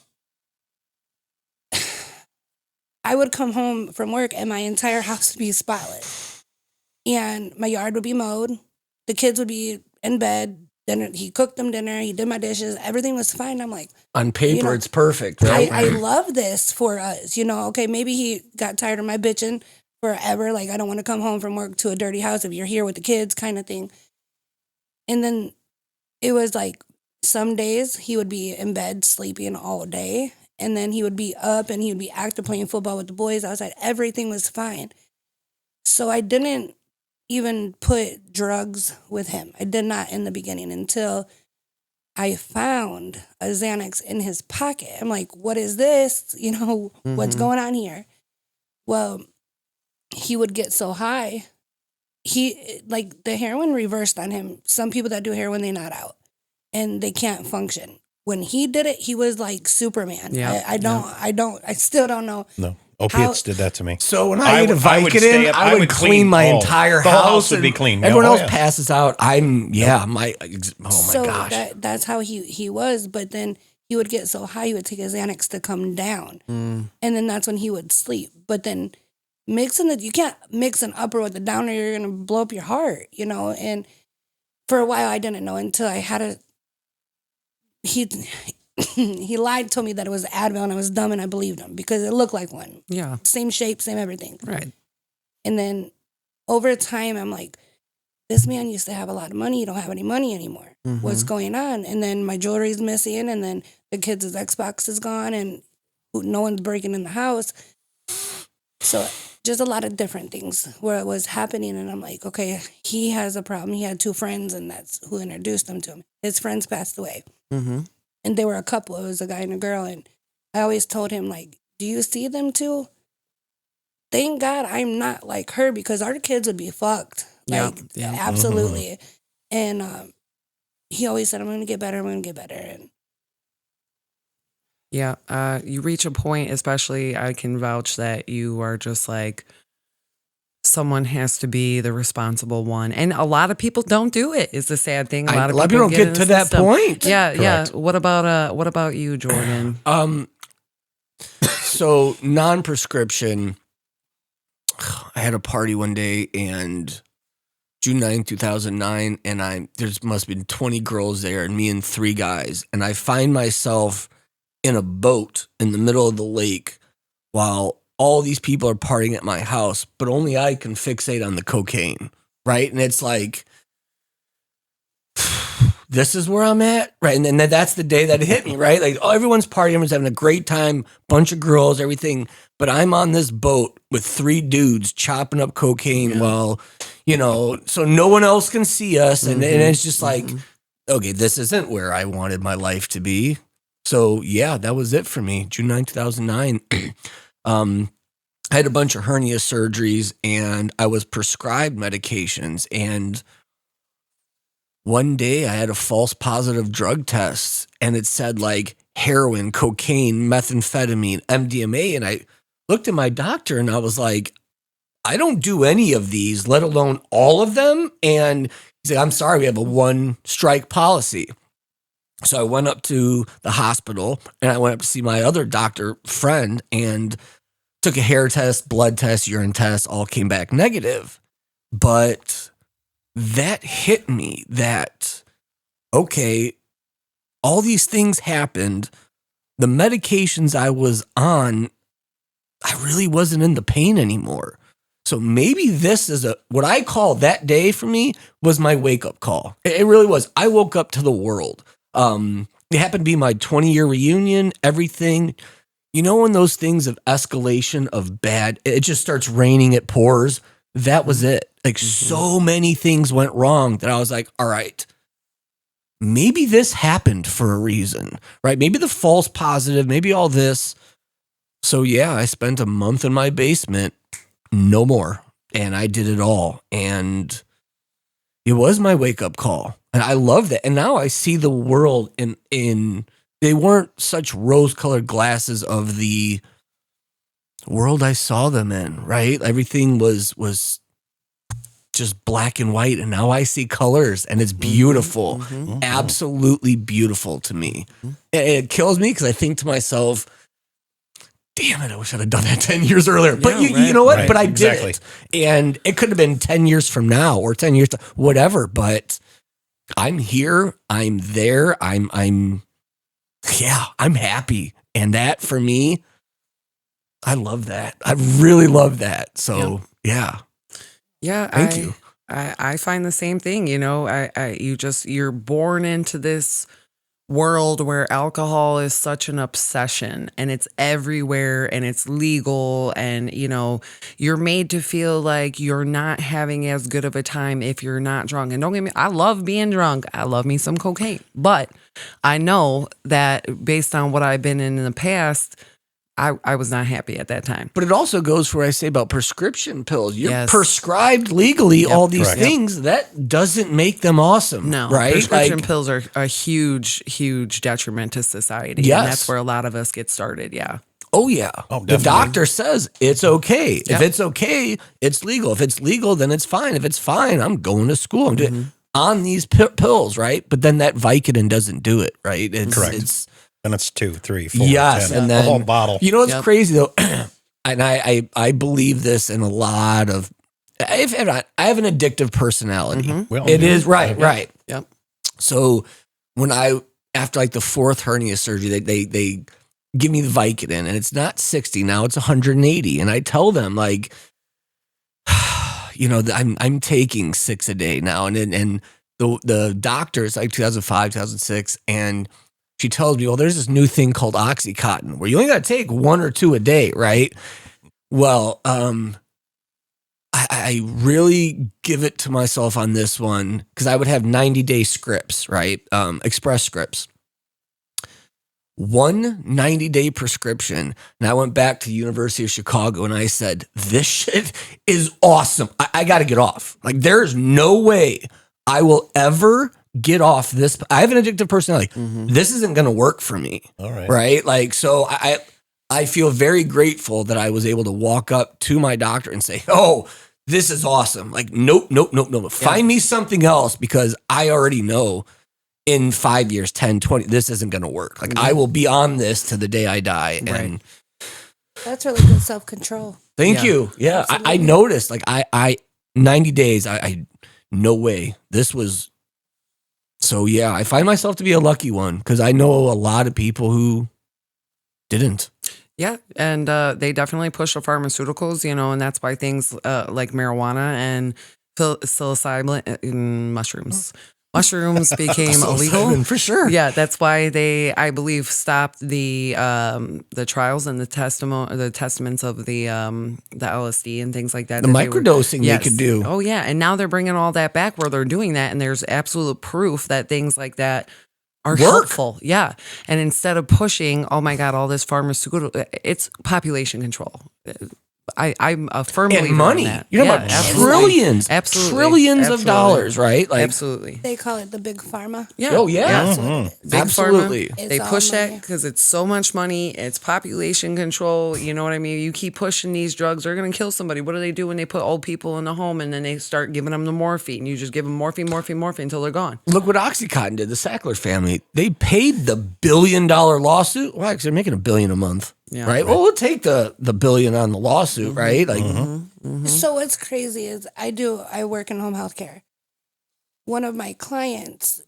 I would come home from work and my entire house would be spotless. And my yard would be mowed. The kids would be in bed. Dinner, he cooked them dinner. He did my dishes. Everything was fine. I'm like, On paper, you know, it's perfect, right? I love this for us. You know, okay, maybe he got tired of my bitching forever. Like, I don't want to come home from work to a dirty house if you're here with the kids kind of thing. And then it was like some days he would be in bed sleeping all day. And then he would be up and he would be active playing football with the boys outside. Everything was fine. So I didn't even put drugs with him. I did not in the beginning until I found a Xanax in his pocket. I'm like, what is this? You know, what's going on here? Well, he would get so high. He, like, the heroin reversed on him. Some people that do heroin, they not out and they can't function. When he did it, he was like Superman. Yeah. I still don't know. No, opiates did that to me. So when I eat a I would Vicodin, stay up- I would clean my entire the whole house. would and be clean. Everyone Oh, else yeah. passes out. Oh my So gosh. that's how he was. But then he would get so high, he would take his Xanax to come down. And then that's when he would sleep. But then you can't mix an upper with a downer, you're going to blow up your heart, you know? And for a while, I didn't know until I had he lied, told me that it was Advil, and I was dumb, and I believed him because it looked like one. Yeah. Same shape, same everything. Right. And then over time, I'm like, this man used to have a lot of money. You don't have any money anymore. What's going on? And then my jewelry's missing, and then the kids' Xbox is gone, and no one's breaking in the house. So just a lot of different things where it was happening, and I'm like, okay, he has a problem. He had 2 friends, and that's who introduced him to him. His friends passed away. And they were a couple. It was a guy and a girl, and I always told him, like, do you see them two? Thank God I'm not like her because our kids would be fucked. Like, Yeah. absolutely. And he always said, I'm going to get better. I'm going to get better. And Yeah. You reach a point, especially I can vouch that you are just like, someone has to be the responsible one. And a lot of people don't do it. It's the sad thing. A lot of people don't get to that point. Yeah. Correct. Yeah. What about you, Jordan? So non-prescription, I had a party one day and June 9th, 2009, and there's must have been 20 girls there and me and 3 guys. And I find myself in a boat in the middle of the lake while all these people are partying at my house, but only I can fixate on the cocaine, right? And it's like, this is where I'm at, right? And then that's the day that it hit me, right? Like, oh, everyone's partying, everyone's having a great time, bunch of girls, everything. But I'm on this boat with 3 dudes chopping up cocaine while, you know, so no one else can see us. And it's just like, okay, this isn't where I wanted my life to be. So yeah, that was it for me. June 9, 2009. I had a bunch of hernia surgeries and I was prescribed medications. And one day I had a false positive drug test and it said like heroin, cocaine, methamphetamine, MDMA. And I looked at my doctor and I was like, I don't do any of these, let alone all of them. And he said, I'm sorry, we have a 1-strike policy. So I went up to the hospital and I went up to see my other doctor friend and took a hair test, blood test, urine test, all came back negative. But that hit me that, okay, all these things happened. The medications I was on, I really wasn't in the pain anymore. So maybe this is what I call that day for me was my wake up call. It really was. I woke up to the world. It happened to be my 20-year reunion, everything. You know, when those things of escalation of bad, it just starts raining, it pours. That was it. Like so many things went wrong that I was like, all right, maybe this happened for a reason, right? Maybe the false positive, maybe all this. So yeah, I spent a month in my basement, no more. And I did it all. And it was my wake up call. And I love that. And now I see the world in they weren't such rose-colored glasses of the world I saw them in, right? Everything was just black and white, and now I see colors, and it's beautiful, absolutely beautiful to me. It kills me because I think to myself, damn it, I wish I'd have done that 10 years earlier. But you know what? Right, But I exactly. did it. And it could have been 10 years from now or 10 years, whatever. But I'm here. I'm there. I'm happy. And that for me, I love that. I really love that. So yeah. Thank you. I find the same thing. You know, you're born into this world where alcohol is such an obsession, and it's everywhere, and it's legal, and you know, you're made to feel like you're not having as good of a time if you're not drunk. And don't get me, I love being drunk. I love me some cocaine, but I know that based on what I've been in the past, I was not happy at that time. But it also goes for what I say about prescription pills. You're Yes. prescribed legally all these correct. things. That doesn't make them awesome. No, right? prescription pills are a huge, huge detriment to society. Yes. And that's where a lot of us get started. Yeah. Oh, yeah. Oh, the definitely. doctor says it's okay. If Yep. it's okay, it's legal. If it's legal, then it's fine. If it's fine, I'm going to school. I'm doing on these pills, right? But then that Vicodin doesn't do it, right? It's, Correct. It's, And it's 2, 3, 4, yes, 10, and the then whole bottle. You know what's Yep. crazy though, and I believe this in a lot of. I have an addictive personality. We all It do. is right. Yep. So when after like the 4th hernia surgery, they give me the Vicodin, and it's not 60 now; it's 180, and I tell them like, you know, I'm taking 6 a day now, and the doctor's like 2005, 2006, and she tells me, well, there's this new thing called Oxycontin where you only got to take 1 or 2 a day, right? Well, I really give it to myself on this one because I would have 90-day scripts, right? Express scripts. 1 90-day prescription. And I went back to the University of Chicago and I said, this shit is awesome. I got to get off. Like, there's no way I will ever get off this. I have an addictive personality. This isn't going to work for me. All right. Right? Like, so I feel very grateful that I was able to walk up to my doctor and say, oh, this is awesome. Like, nope. Find me something else because I already know in 5 years, 10, 20, this isn't going to work. Like, I will be on this to the day I die. And That's really good self-control. thank you. Yeah. I noticed, like, I 90 days, I no way. This was, so yeah, I find myself to be a lucky one because I know a lot of people who didn't. Yeah, and they definitely push the pharmaceuticals, you know, and that's why things like marijuana and psilocybin mushrooms became illegal. For sure. Yeah, that's why they, I believe, stopped the trials and the testaments of the LSD and things like that. The that they were- microdosing Yes. they could do. Oh yeah, and now they're bringing all that back where they're doing that, and there's absolute proof that things like that are helpful. Yeah, and instead of pushing, oh my God, all this pharmaceutical, it's population control. I'm a firm believer And money. in that. You're talking about trillions. Absolutely. Trillions of Absolutely. dollars, right? Like, Absolutely. They call it the big pharma. Yeah. oh, yeah. That's what it is. Big Absolutely. Pharma, It's they all push that money. because it's so much money. It's population control. You know what I mean? You keep pushing these drugs, they're going to kill somebody. What do they do when they put old people in the home and then they start giving them the morphine? You just give them morphine until they're gone. Look what Oxycontin did, the Sackler family. They paid the $1 billion lawsuit. Why? Because they're making $1 billion a month. Yeah. Right? Well, we'll take the $1 billion on the lawsuit, right? Like, So what's crazy is I work in home health care. One of my clients,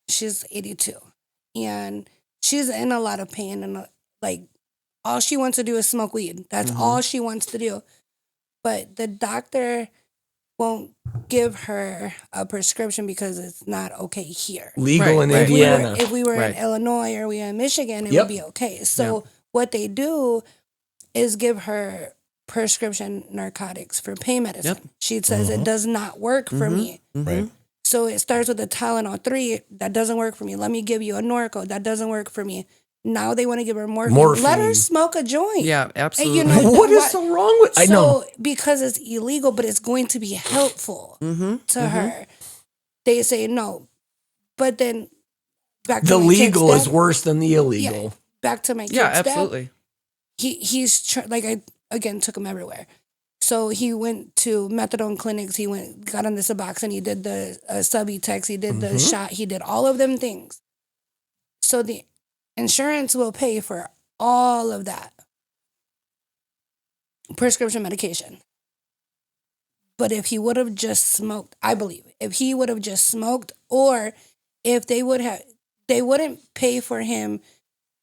she's 82 and she's in a lot of pain and like all she wants to do is smoke weed. That's all she wants to do. But the doctor won't give her a prescription because it's not okay here. legal in Right, right. Indiana. If we were Right. in Illinois or we were in Michigan, it Yep. would be okay. So what they do is give her prescription narcotics for pain medicine. Yep. She says it does not work for me. Right. So it starts with a Tylenol 3. That doesn't work for me. Let me give you a Norco. That doesn't work for me. Now they want to give her morphine. Let her Morphine. smoke a joint. Yeah, absolutely. you know, What is what- so wrong with? I So know. because it's illegal, but it's going to be helpful Mm-hmm. to her, they say no. But then back to The my kid's legal is dad- worse than the illegal. Yeah. Back to my kid's Yeah, dad, absolutely. he's like I again took him everywhere. So he went to methadone clinics. He got on the Suboxone. He did the Subutex. He did the shot. He did all of them things. So the insurance will pay for all of that prescription medication. But if he would have just smoked, I believe, if he would have just smoked, or if they wouldn't pay for him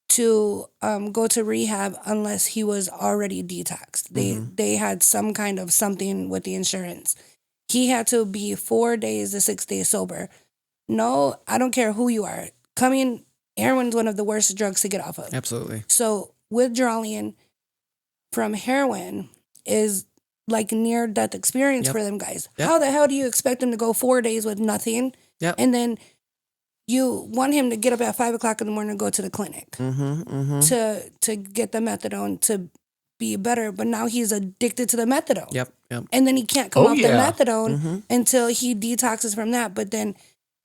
to go to rehab unless he was already detoxed. They had some kind of something with the insurance. He had to be 4 days to 6 days sober. No, I don't care who you are. Heroin's one of the worst drugs to get off of. Absolutely. So withdrawing from heroin is like near death experience for them guys. Yep. How the hell do you expect them to go 4 days with nothing? Yep. And then you want him to get up at 5 o'clock in the morning and go to the clinic to get the methadone to be better. But now he's addicted to the methadone. Yep. And then he can't come off the methadone until he detoxes from that. But then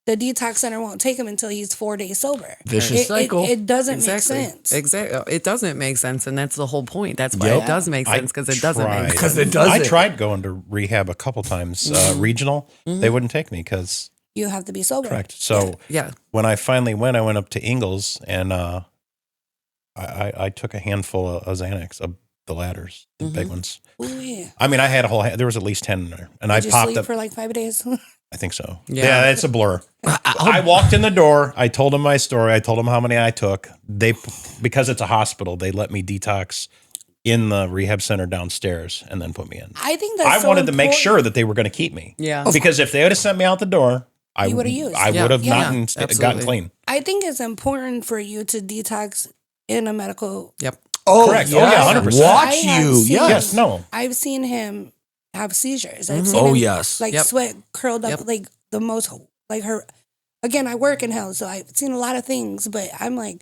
the detox center won't take him until he's 4 days sober. Vicious cycle. It doesn't make sense. Exactly. It doesn't make sense. And that's the whole point. That's why it does make sense, because it doesn't make sense. Because it doesn't. I tried going to rehab a couple times, regional. They wouldn't take me because You have to be sober. correct. So when I finally went, I went up to Ingalls and I took a handful of Xanax, of the ladders, the big ones. Oh, yeah. I mean, I had there was at least 10 in there, and Did I you popped sleep up. for like 5 days? I think so. Yeah. It's a blur. I walked in the door. I told them my story. I told them how many I took. Because it's a hospital, they let me detox in the rehab center downstairs and then put me in. I think that's I wanted to make sure that they were going to keep me. Yeah. Because if they would have sent me out the door, I You would would've used. I would have gotten absolutely. clean. I think it's important for you to detox in a medical. Yep. Oh, Correct. yes. Oh, yeah, 100%. Watch I have you. seen- Yes. Yes, no. I've seen him have seizures. I've seen Oh, him, yes. like Yep. sweat curled up, Yep. like the most, like her. Again, I work in health, so I've seen a lot of things, but I'm like,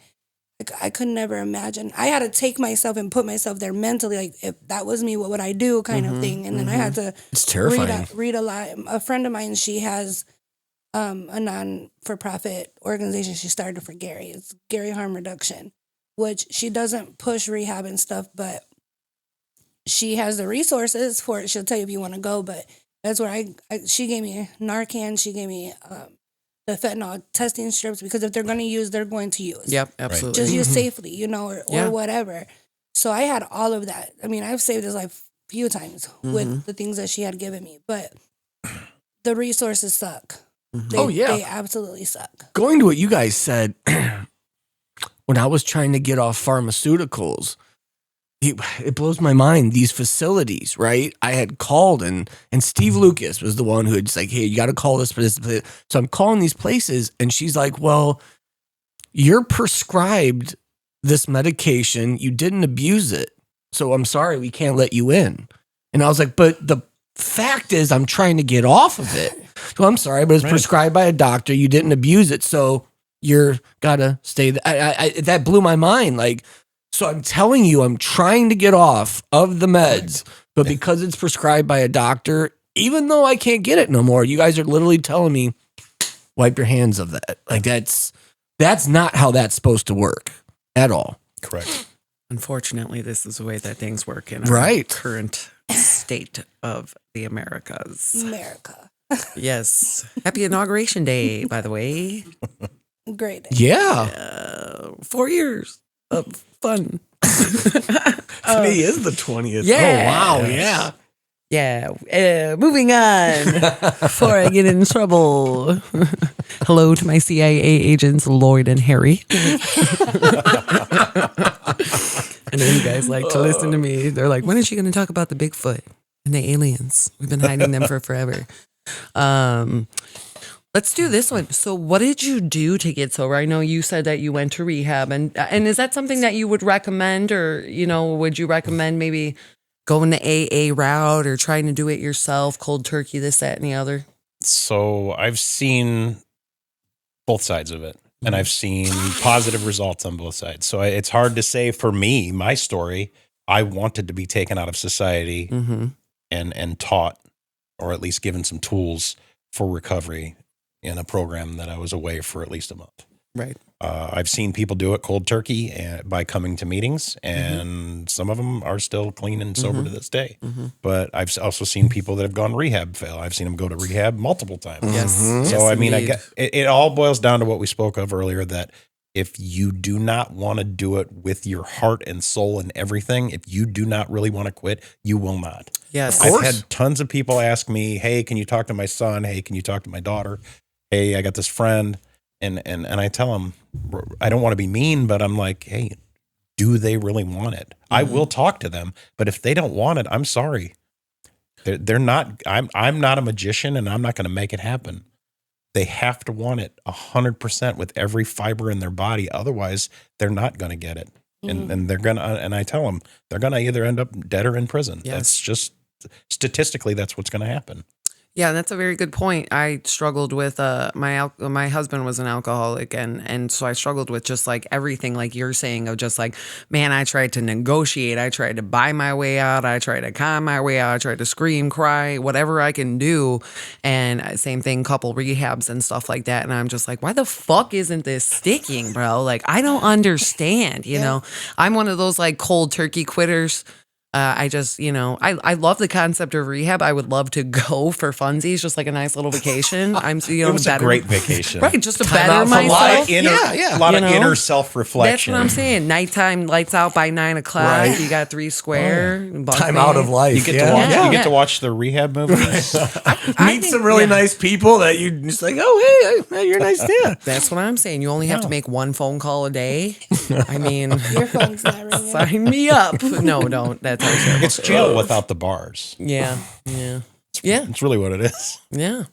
I could never imagine. I had to take myself and put myself there mentally, like if that was me, what would I do, kind of thing. And then I had to It's terrifying. read a lot. A friend of mine, she has a non-for-profit organization she started for Gary. It's Gary Harm Reduction, which she doesn't push rehab and stuff, but she has the resources for it. She'll tell you if you want to go, but that's where she gave me Narcan. She gave me the fentanyl testing strips, because if they're going to use, they're going to use. Yep. Absolutely. Just use safely, or Yeah. whatever. So I had all of that. I mean, I've saved his life a few times with the things that she had given me, but the resources suck. They absolutely suck. Going to what you guys said, when I was trying to get off pharmaceuticals, it blows my mind. These facilities, right? I had called and Steve Lucas was the one who had just like, hey, you got to call this for this. So I'm calling these places and she's like, well, you're prescribed this medication. You didn't abuse it. So I'm sorry, we can't let you in. And I was like, but the fact is I'm trying to get off of it. So I'm sorry, but it's prescribed by a doctor. You didn't abuse it. So you're gotta stay. That blew my mind. Like, so I'm telling you, I'm trying to get off of the meds, but because it's prescribed by a doctor, even though I can't get it no more, you guys are literally telling me, wipe your hands of that. Like that's not how that's supposed to work at all. Correct. Unfortunately, this is the way that things work in our current state of the Americas. America. Yes. Happy Inauguration Day, by the way. Great. Yeah. 4 years of fun. Today is the 20th. Yeah. Oh, wow. Yeah. Yeah. Moving on before I get in trouble. Hello to my CIA agents, Lloyd and Harry. I know you guys like to listen to me. They're like, when is she going to talk about the Bigfoot and the aliens? We've been hiding them for forever. Let's do this one. So what did you do to get sober? I know you said that you went to rehab, and is that something that you would recommend, or, would you recommend maybe going the AA route or trying to do it yourself, cold turkey, this, that, and the other? So I've seen both sides of it, and I've seen positive results on both sides. So it's hard to say for me, my story. I wanted to be taken out of society and taught, or at least given some tools for recovery in a program that I was away for at least a month. Right. I've seen people do it cold turkey by coming to meetings, and some of them are still clean and sober to this day. But I've also seen people that have gone rehab fail. I've seen them go to rehab multiple times. Yes. So Yes, I mean, I indeed. get it all boils down to what we spoke of earlier, that if you do not want to do it with your heart and soul and everything, if you do not really want to quit, you will not. Yes. I've had tons of people ask me, hey, can you talk to my son? Hey, can you talk to my daughter? Hey, I got this friend. And I tell them, I don't want to be mean, but I'm like, hey, do they really want it? I will talk to them, but if they don't want it, I'm sorry. They're not, I'm not a magician, and I'm not going to make it happen. They have to want it 100% with every fiber in their body. Otherwise, they're not going to get it. And they're going to, and I tell them, they're going to either end up dead or in prison. Yes. That's just, statistically, that's what's going to happen. Yeah, that's a very good point. I struggled with my husband was an alcoholic, and so I struggled with just like everything, like you're saying, of just like, man, I tried to negotiate, I tried to buy my way out, I tried to con my way out, I tried to scream, cry, whatever I can do, and same thing, couple rehabs and stuff like that, and I'm just like, why the fuck isn't this sticking, bro? Like, I don't understand, you know? I'm one of those like cold turkey quitters. I just, I love the concept of rehab. I would love to go for funsies, just like a nice little vacation. It was a great vacation. Right, just to Time better out from myself. life. A lot of inner That's self-reflection. what I'm saying. Nighttime lights out by 9 o'clock. Right. You got 3 square. bunk Time bed. out of life. You get to watch. Yeah. You get to watch the rehab movies. I Meet think- some really yeah. nice people that you just like, oh, hey, you're nice, yeah. That's what I'm saying. You only have to make one phone call a day. I mean, Your phone's not ringing. sign me up. No, don't. That's terrible. It's jail without the bars. Yeah. Yeah. It's really what it is. Yeah.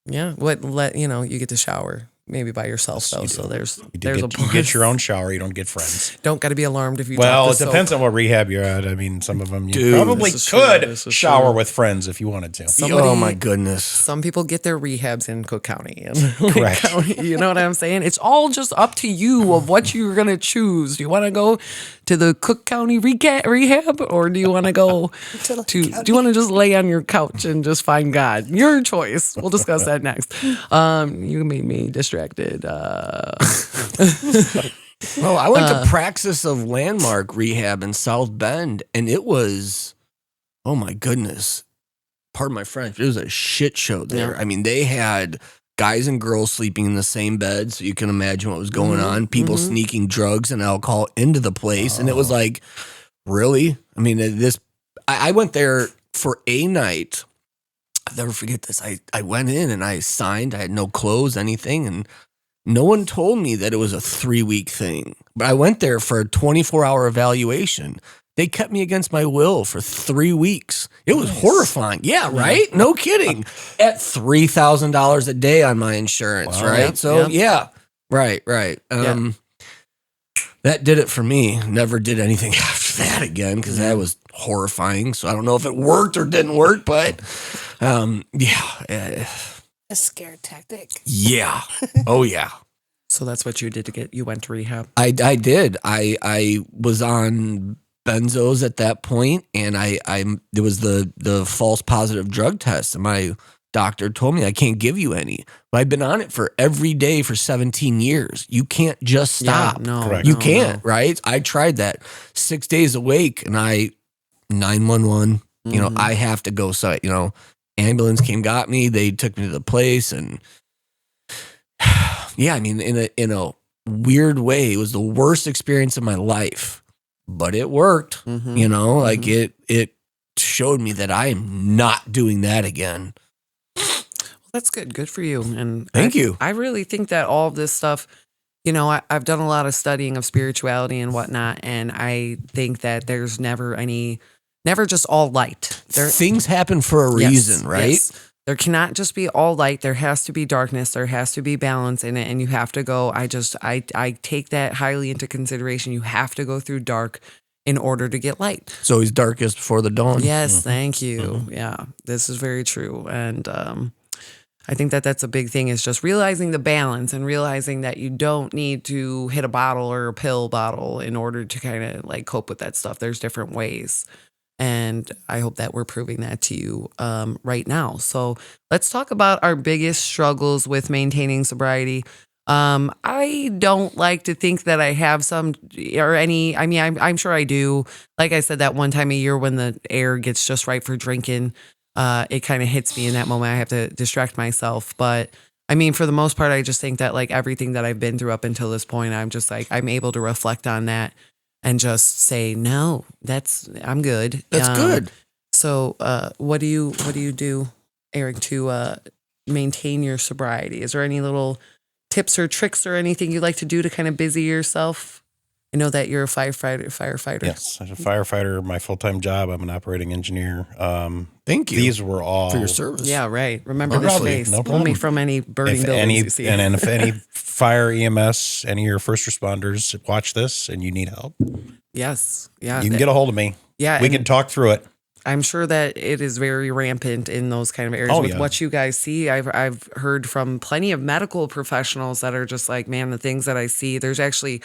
You get to shower maybe by yourself though. So there's a You get your own shower. You don't get friends. Don't got to be alarmed if you. Well, drop it the depends soap. on what rehab you're at. I mean, some of them you Dude, probably this is true. could This is shower true. with friends if you wanted to. Somebody- Oh my goodness. Some people get their rehabs in Cook County. Correct. County, you know what I'm saying? It's all just up to you of what you're gonna choose. Do you want to go to the Cook County rehab, or do you want to go to? Do you want to just lay on your couch and just find God? Your choice. We'll discuss that next. You made me distracted. Well, I went to Praxis of Landmark Rehab in South Bend, and it was, oh my goodness, pardon my French, it was a shit show there. Yeah. I mean, they had guys and girls sleeping in the same bed, so you can imagine what was going on. People sneaking drugs and alcohol into the place, and it was like, really? I mean, I went there for a night. I'll never forget this. I went in and I signed. I had no clothes, anything, and no one told me that it was a 3-week thing. But I went there for a 24-hour evaluation. They kept me against my will for 3 weeks. It was horrifying. Yeah, right? No kidding. At $3,000 a day on my insurance, Wow. right? Yeah, So, yeah. Right. That did it for me. Never did anything after that again because that was horrifying. So I don't know if it worked or didn't work, but A scare tactic. yeah. Oh, yeah. So that's what you did you went to rehab. I did. I was on benzos at that point, and there was the false positive drug test, and my doctor told me I can't give you any. But I've been on it for every day for 17 years. You can't just stop. Yeah, no, Correct. You no, can't, no. right? I tried that 6 days awake, and 911. I have to go. So ambulance came, got me. They took me to the place, and yeah, I mean, in a weird way, it was the worst experience of my life, but it worked. Mhm. It showed me that I am not doing that again. That's good. Good for you. And Thank you. I really think that all of this stuff, I've done a lot of studying of spirituality and whatnot, and I think that there's never just all light. Things happen for a Yes, reason, right? yes. There cannot just be all light. There has to be darkness. There has to be balance in it, and you have to go. I take that highly into consideration. You have to go through dark in order to get light. It's always darkest before the dawn. Yes, thank you. Yeah, this is very true. And I think that that's a big thing, is just realizing the balance and realizing that you don't need to hit a bottle or a pill bottle in order to kind of like cope with that stuff. There's different ways. And I hope that we're proving that to you right now. So let's talk about our biggest struggles with maintaining sobriety. I don't like to think that I have some or any. I mean, I'm sure I do. Like I said, that one time a year when the air gets just right for drinking, it kind of hits me in that moment. I have to distract myself. But I mean, for the most part, I just think that like everything that I've been through up until this point, I'm just like I'm able to reflect on that and just say, no, I'm good. That's good. So, what do you do, Eric, to maintain your sobriety? Is there any little tips or tricks or anything you like to do to kind of busy yourself? I know that you're a firefighter. Yes, as a firefighter, my full-time job, I'm an operating engineer. Thank you. These were all for your service. Yeah, right. Remember No this problem, face. no Only problem. from any burning if buildings any, you see. and if any fire, EMS, any of your first responders watch this and you need help, Yes. Yeah. you can get a hold of me. Yeah. We and can talk through it. I'm sure that it is very rampant in those kind of areas Oh, with yeah. what you guys see. I've heard from plenty of medical professionals that are just like, man, the things that I see. There's actually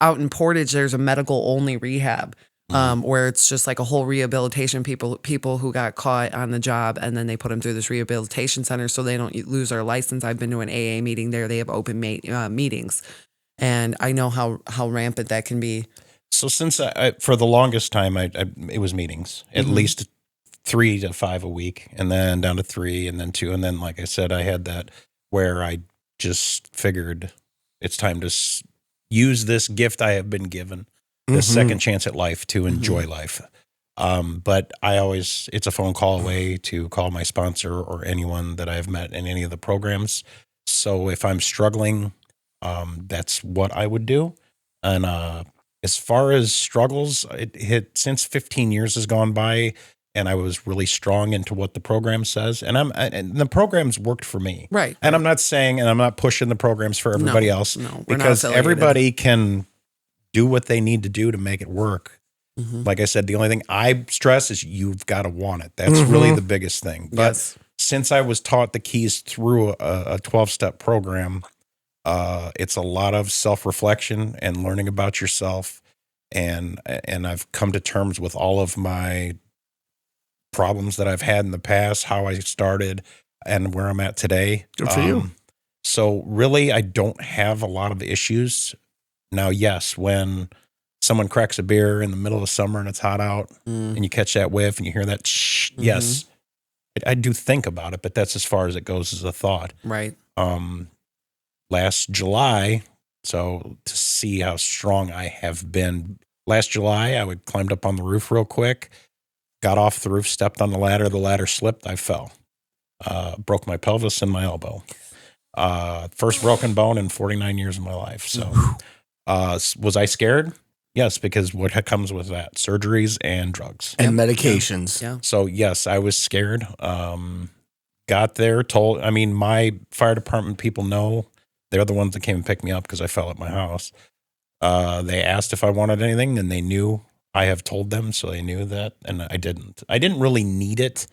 out in Portage, there's a medical only rehab where it's just like a whole rehabilitation people who got caught on the job, and then they put them through this rehabilitation center so they don't lose their license. I've been to an AA meeting there. They have open meetings, and I know how rampant that can be. So since for the longest time, it was meetings, at least 3 to 5 a week, and then down to 3, and then 2, and then like I said, I had that where I just figured it's time to use this gift I have been given, the second chance at life, to enjoy life. But it's a phone call away to call my sponsor or anyone that I've met in any of the programs. So if I'm struggling, that's what I would do. And as far as struggles, since 15 years has gone by, and I was really strong into what the program says, and the programs worked for me, Right. And I'm not saying, and I'm not pushing the programs for everybody else, no, we're not because affiliated. everybody can do what they need to do to make it work. Like I said, the only thing I stress is you've got to want it. That's really the biggest thing. But Yes. since I was taught the keys through a 12-step program, it's a lot of self-reflection and learning about yourself. And I've come to terms with all of my problems that I've had in the past, how I started, and where I'm at today. Good for you. So really, I don't have a lot of issues. Now, yes, when someone cracks a beer in the middle of summer and it's hot out and you catch that whiff and you hear that, yes, I do think about it, but that's as far as it goes as a thought. Right. Last July, so to see how strong I have been, last July, I climbed up on the roof real quick, got off the roof, stepped on the ladder slipped, I fell. Broke my pelvis and my elbow. First broken bone in 49 years of my life. So was I scared? Yes, because what comes with that? Surgeries and drugs. And medications. Yeah. So yes, I was scared. Got there, my fire department people know. They're the ones that came and picked me up because I fell at my house. They asked if I wanted anything, and they knew I have told them, so they knew that, and I didn't. I didn't really need it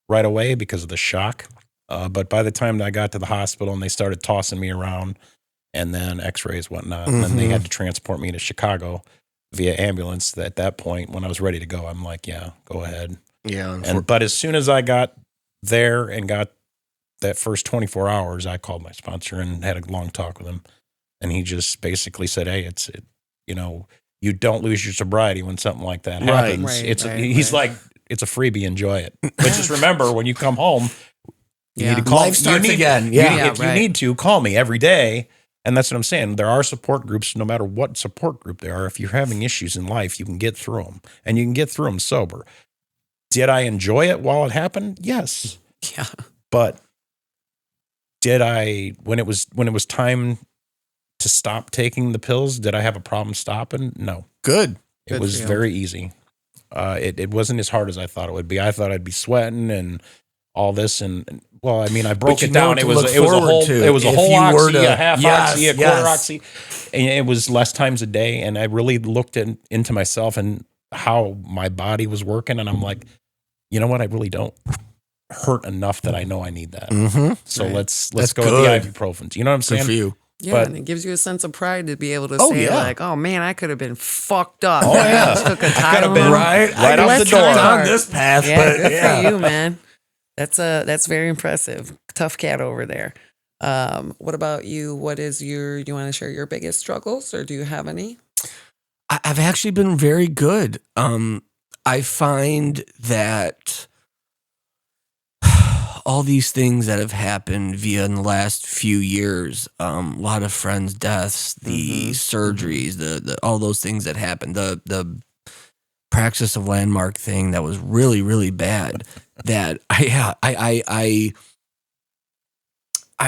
right away because of the shock. But by the time I got to the hospital and they started tossing me around, and then x-rays, whatnot, and then they had to transport me to Chicago via ambulance. At that point, when I was ready to go, I'm like, yeah, go ahead. Yeah. But as soon as I got there and got that first 24 hours, I called my sponsor and had a long talk with him. And he just basically said, hey, you don't lose your sobriety when something like that happens. He's like, it's a freebie, enjoy it. But just remember, when you come home, you need to call. Life starts again. If you need to, call me every day. And that's what I'm saying. There are support groups, no matter what support group they are. If you're having issues in life, you can get through them. And you can get through them sober. Did I enjoy it while it happened? Yes. Yeah. But did I, when it was time to stop taking the pills, did I have a problem stopping? No. Good. It was very easy. It wasn't as hard as I thought it would be. I thought I'd be sweating and all this, and I broke it down. It was a whole oxy, a half oxy, a quarter oxy, and it was less times a day. And I really looked into myself and how my body was working, and I'm like, you know what? I really don't hurt enough that I know I need that. So let's go with the ibuprofen. You know what I'm saying? Good for you. Yeah, and it gives you a sense of pride to be able to say, like, oh man, I could have been fucked up. Oh, yeah. Took a I could have been Tylenol. right out the door. On this path, Yeah, but good for you, man. That's very impressive. Tough cat over there. What about you? What is you want to share your biggest struggles, or do you have any? I've actually been very good. I find that all these things that have happened via in the last few years, a lot of friends' deaths, the surgeries, the all those things that happened, the praxis of landmark thing that was really, really bad. That I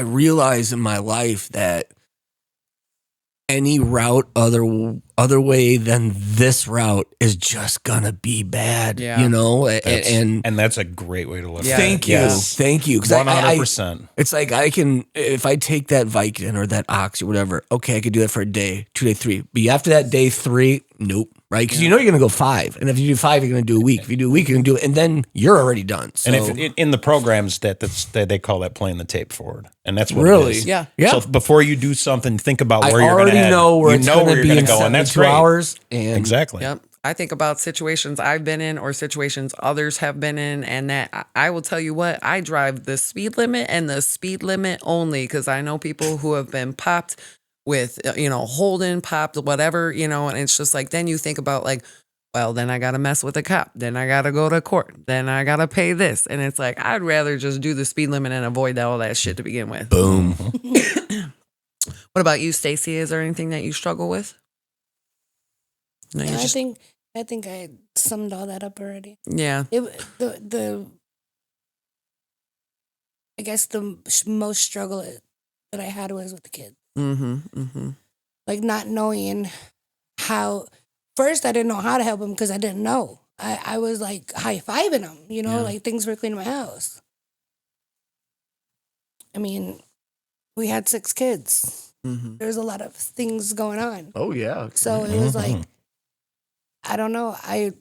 realize in my life that any route other way than this route is just gonna be bad, Yeah. you know. And that's a great way to look. Yeah. at it. Thank you, Yes. thank you. 'Cause 100%. it's like I can, if I take that Vicodin or that Oxy, whatever. Okay, I could do that for a day, 2 day, 3. But after that day 3, nope. Right? Because you know you're gonna go 5, and if you do 5, you're gonna do a week. If you do a week, you're gonna do it, and then you're already done. So, And if in the programs that they call that playing the tape forward, and that's what really, it is. Yeah. yeah. So before you do something, think about I where you're going to already know where you it's know going where to you're be going in to go, and that's 72 great. hours. And Exactly. Yep. I think about situations I've been in or situations others have been in, and that I will tell you what, I drive the speed limit and the speed limit only, because I know people who have been popped with, Holden, popped, whatever, and it's just like, then you think about like, well, then I got to mess with the cop. Then I got to go to court. Then I got to pay this. And it's like, I'd rather just do the speed limit and avoid all that shit to begin with. boom. What about you, Stacy? Is there anything that you struggle with? No, you Yeah, just- I think I summed all that up already. yeah. I guess the most struggle that I had was with the kids. Mm-hmm. Mm-hmm. Like not knowing how. First, I didn't know how to help them because I didn't know. I was like high-fiving them, Yeah. like things were cleaning my house. I mean, we had 6 kids. Mm-hmm. There's a lot of things going on. Oh yeah. So it was like, I don't know. I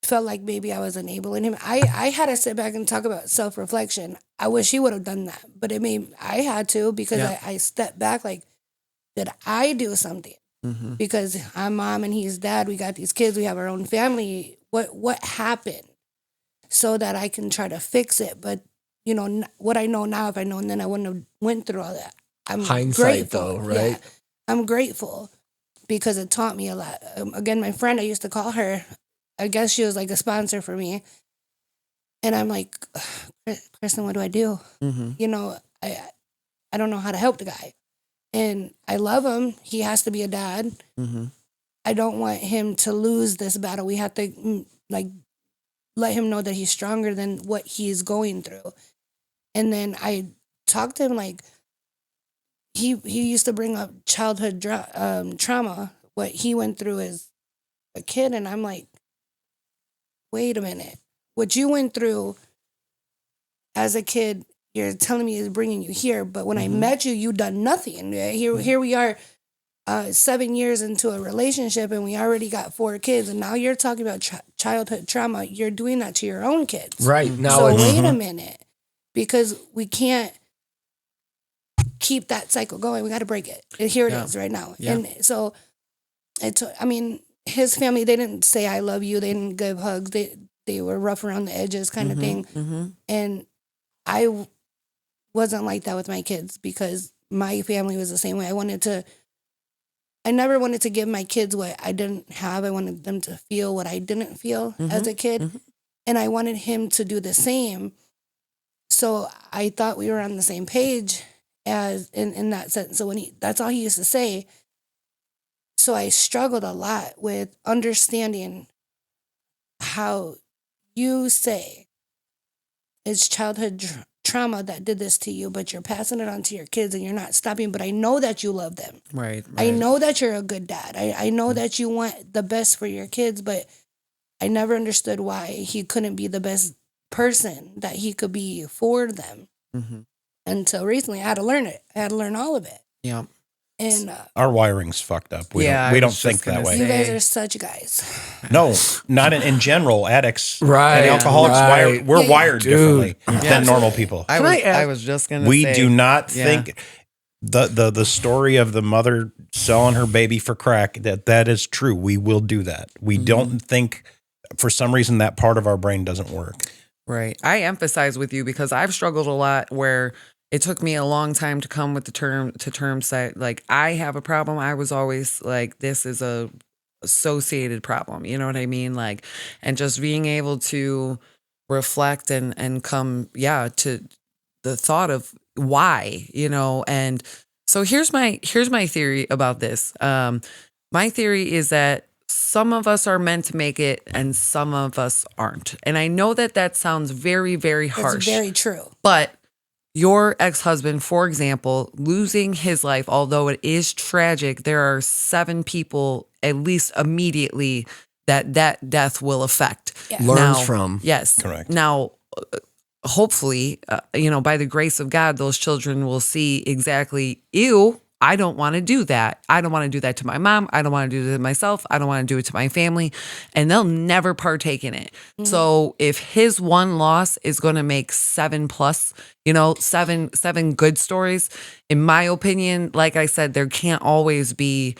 felt like maybe I was enabling him. I had to sit back and talk about self-reflection. I wish he would have done that, but I had to because Yeah. I stepped back like, did I do something? Mm-hmm. Because I'm mom and he's dad. We got these kids. We have our own family. What happened? So that I can try to fix it. But what I know now, if I known then, I wouldn't have went through all that. I'm Hindsight, grateful. though, right? Yeah, I'm grateful because it taught me a lot. Again, my friend, I used to call her. I guess she was like a sponsor for me. And I'm like, Kristen, what do I do? Mm-hmm. I don't know how to help the guy. And I love him. He has to be a dad. Mm-hmm. I don't want him to lose this battle. We have to let him know that he's stronger than what he's going through. And then I talked to him like he used to bring up childhood trauma, what he went through as a kid, and I'm like, wait a minute, what you went through as a kid, you're telling me is bringing you here, but when I met you, you done nothing. Here we are. 7 years into a relationship and we already got 4 kids, and now you're talking about childhood trauma. You're doing that to your own kids. Right now, So it's, wait a minute, because we can't keep that cycle going. We got to break it. And here it is right now. Yeah. And so his family, they didn't say I love you. They didn't give hugs. They were rough around the edges kind of thing. Mm-hmm. And I wasn't like that with my kids because my family was the same way. I never wanted to give my kids what I didn't have. I wanted them to feel what I didn't feel as a kid. Mm-hmm. And I wanted him to do the same. So I thought we were on the same page as in that sense. So that's all he used to say. So I struggled a lot with understanding how you say it's childhood trauma that did this to you, but you're passing it on to your kids and you're not stopping. But I know that you love them. Right. I know that you're a good dad. I know that you want the best for your kids, but I never understood why he couldn't be the best person that he could be for them. Mm-hmm. Until recently, I had to learn it. I had to learn all of it. Yeah. And Our wiring's fucked up. We Yeah, I don't was just think that gonna way. you guys Hey. are such guys. No, not in general. Addicts Right, and alcoholics, right. we're Yeah, wired dude. differently Yeah. than normal people. I was just gonna We say, do not yeah. think the story of the mother selling her baby for crack, that is true. We will do that. We don't think, for some reason, that part of our brain doesn't work. Right. I empathize with you because I've struggled a lot where, it took me a long time to come with the terms that like I have a problem. I was always like, this is a associated problem. You know what I mean? Like, and just being able to reflect and come, to the thought of why, and so here's my theory about this. My theory is that some of us are meant to make it and some of us aren't. And I know that sounds very, very harsh. It's very true. But your ex-husband, for example, losing his life, although it is tragic, there are 7 people, at least immediately, that death will affect. Yeah. Learns from. Yes. Correct. Now, hopefully, by the grace of God, those children will see exactly, ew, I don't want to do that. I don't want to do that to my mom. I don't want to do it to myself. I don't want to do it to my family. And they'll never partake in it. Mm-hmm. So if his one loss is going to make 7 plus, 7 good stories, in my opinion, like I said, there can't always be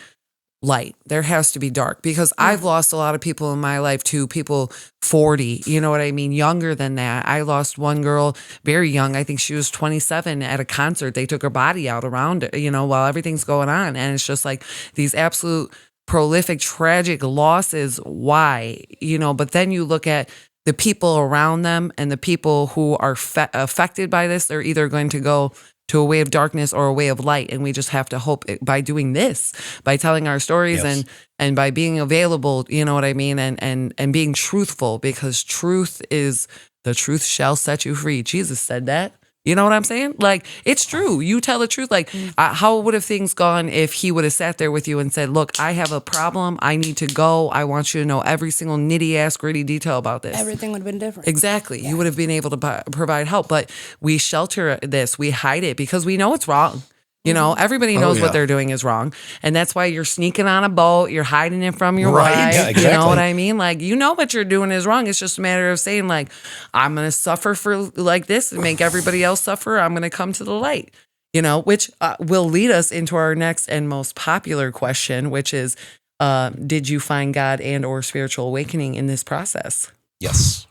light. There has to be dark, because I've lost a lot of people in my life too. People 40, you know what I mean? Younger than that. I lost one girl very young. I think she was 27 at a concert. They took her body out around it, while everything's going on. And it's just like these absolute prolific, tragic losses. Why? But then you look at the people around them and the people who are affected by this. They're either going to go to a way of darkness or a way of light. And we just have to hope by doing this, by telling our stories, Yes. and by being available, you know what I mean? And being truthful, because the truth shall set you free. Jesus said that. You know what I'm saying? Like, it's true. You tell the truth. Like, how would have things gone if he would have sat there with you and said, look, I have a problem. I need to go. I want you to know every single nitty ass gritty detail about this. Everything would have been different. Exactly. Yeah. You would have been able to provide help, but we shelter this. We hide it because we know it's wrong. Everybody knows what they're doing is wrong. And that's why you're sneaking on a boat. You're hiding it from your wife. Yeah, exactly. You know what I mean? Like, what you're doing is wrong. It's just a matter of saying, like, I'm going to suffer for like this and make everybody else suffer. I'm going to come to the light, which will lead us into our next and most popular question, which is, did you find God and or spiritual awakening in this process? Yes.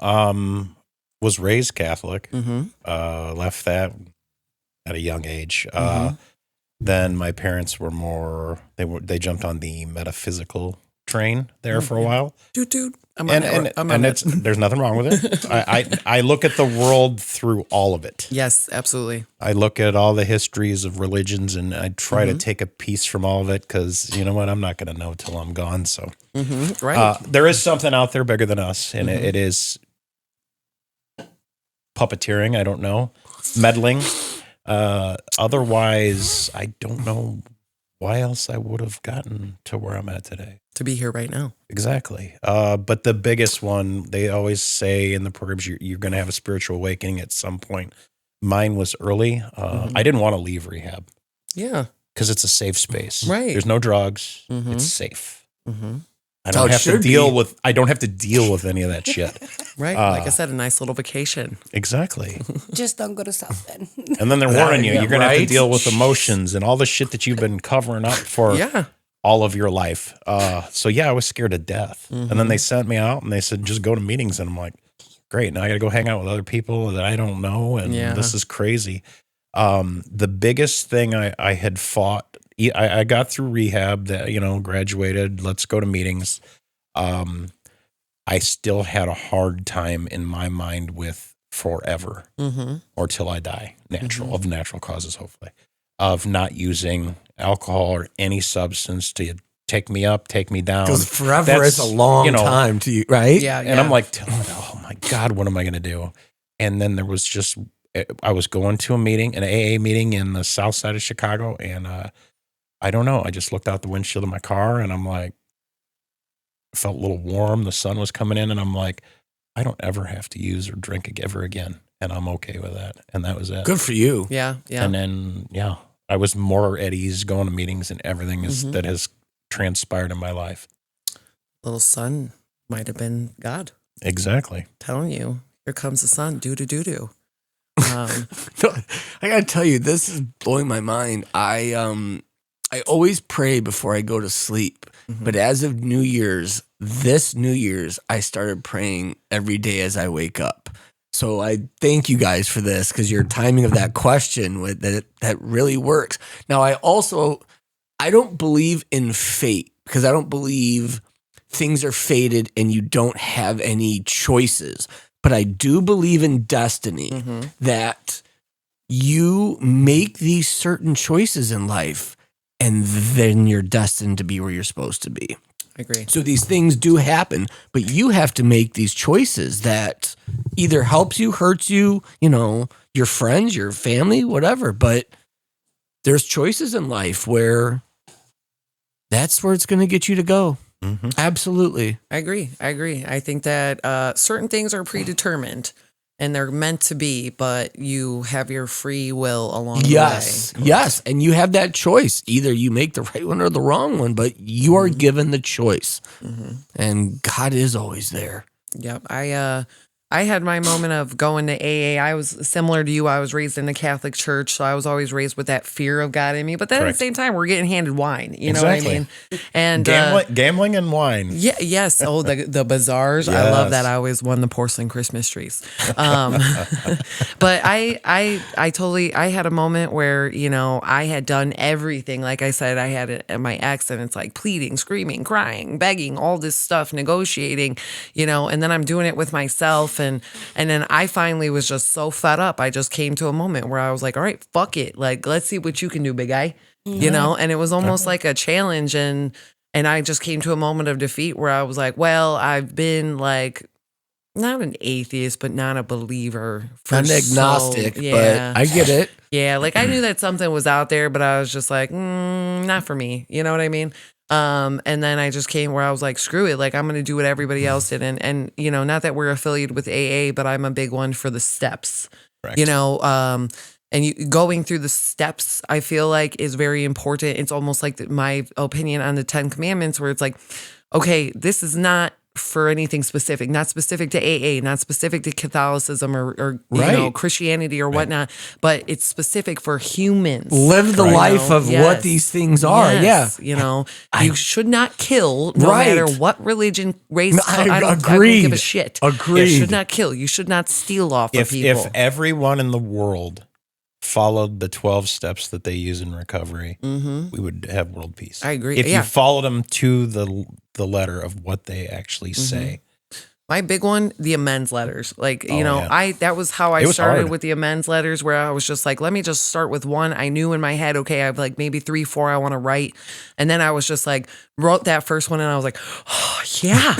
Was raised Catholic. Mm-hmm. Left that at a young age. Mm-hmm. Then my parents were they jumped on the metaphysical train there for a while. Dude. There's nothing wrong with it. I look at the world through all of it. Yes, absolutely. I look at all the histories of religions and I try to take a piece from all of it, because you know what? I'm not going to know till I'm gone. So Right. there is something out there bigger than us, and it is puppeteering. I don't know. Meddling. Otherwise, I don't know why else I would have gotten to where I'm at today. To be here right now. Exactly. But the biggest one, they always say in the programs, you're going to have a spiritual awakening at some point. Mine was early. I didn't want to leave rehab. Yeah. Because it's a safe space. Right. There's no drugs. It's safe. Mm-hmm. I don't have to deal with any of that shit. Right. Like I said, a nice little vacation. Exactly. Just don't go to South Bend. And then they're warning you're going to have to deal with emotions and all the shit that you've been covering up for all of your life. So I was scared to death. And then they sent me out and they said, just go to meetings. And I'm like, great. Now I got to go hang out with other people that I don't know. And this is crazy. The biggest thing I had fought, I got through rehab, that, graduated, let's go to meetings. I still had a hard time in my mind with forever or till I die, of natural causes, hopefully, of not using alcohol or any substance to take me up, take me down. Because forever is a long time to you, right? Yeah. And I'm like, oh my God, what am I going to do? And then there was I was going to an AA meeting in the south side of Chicago, and I don't know. I just looked out the windshield of my car and I'm like, it felt a little warm. The sun was coming in and I'm like, I don't ever have to use or drink ever again. And I'm okay with that. And that was it. Good for you. Yeah. Yeah. And then, I was more at ease going to meetings, and everything that has transpired in my life. Little son might have been God. Exactly. Telling you, here comes the sun. Do. I gotta tell you, this is blowing my mind. I always pray before I go to sleep, but as of this New Year's, I started praying every day as I wake up. So I thank you guys for this because your timing of that question with that really works. Now I don't believe in fate because I don't believe things are fated and you don't have any choices. But I do believe in destiny that you make these certain choices in life and then you're destined to be where you're supposed to be. I agree. So these things do happen, but you have to make these choices that either helps you, hurts you, your friends, your family, whatever. But there's choices in life where that's where it's going to get you to go. Mm-hmm. Absolutely. I agree. I think that certain things are predetermined and they're meant to be, but you have your free will along the way. Yes. And you have that choice. Either you make the right one or the wrong one, but you are given the choice. Mm-hmm. And God is always there. Yep. I had my moment of going to AA. I was similar to you. I was raised in the Catholic Church, so I was always raised with that fear of God in me. But then at the same time, we're getting handed wine. You know what I mean? And gambling and wine. Yeah. Yes. Oh, the bazaars. Yes. I love that. I always won the porcelain Christmas trees. But I had a moment where I had done everything. Like I said, I had my ex, and it's like pleading, screaming, crying, begging, all this stuff, negotiating. And then I'm doing it with myself. And then I finally was just so fed up. I just came to a moment where I was like, all right, fuck it. Like, let's see what you can do, big guy. Mm-hmm. And it was almost like a challenge. And I just came to a moment of defeat where I was like, well, I've been like, not an atheist, but not a believer. An agnostic, but I get it. Yeah. Like I knew that something was out there, but I was just like, not for me. You know what I mean? And then I just came where I was like, screw it. Like I'm going to do what everybody else did. And, not that we're affiliated with AA, but I'm a big one for the steps, right. And going through the steps, I feel like is very important. It's almost like my opinion on the 10 Commandments where it's like, okay, this is not for anything specific, not specific to AA, not specific to Catholicism or Christianity or whatnot, but it's specific for humans. Live the life of what these things are. Yes. Yeah. You should not kill no matter what religion, race. I don't give a shit. Agreed. You should not kill. You should not steal off of people. If everyone in the world followed the 12 steps that they use in recovery, we would have world peace. I agree. If you followed them to the letter of what they actually say. My big one, the amends letters. Like, that was how I started with the amends letters where I was just like, let me just start with one. I knew in my head, okay, I have like maybe 3, 4 I want to write. And then I was just like, wrote that first one and I was like, oh, yeah.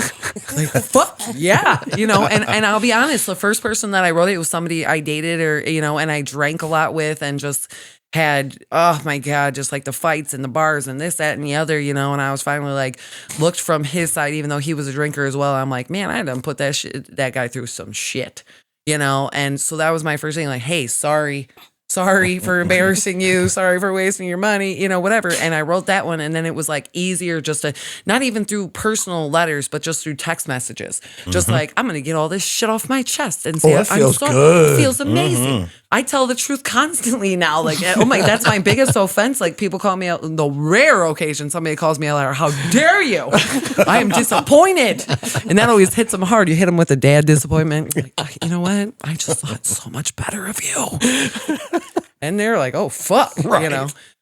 Like, fuck, yeah. And I'll be honest, the first person that I wrote it was somebody I dated or, and I drank a lot with and just had, oh my God, just like the fights and the bars and this, that, and the other, and I was finally like, looked from his side, even though he was a drinker as well. I'm like, man, I done put that guy through some shit, and so that was my first thing, like, hey, sorry for embarrassing you. Sorry for wasting your money, whatever. And I wrote that one. And then it was like easier just to, not even through personal letters, but just through text messages. Just like, I'm going to get all this shit off my chest and say, it feels good. It feels amazing. I tell the truth constantly now. Like, that's my biggest offense. Like people call me out on the rare occasion. Somebody calls me a liar. How dare you? I am disappointed. And that always hits them hard. You hit them with a dad disappointment. You're like, you know what? I just thought so much better of you. And they're like, oh, fuck, right.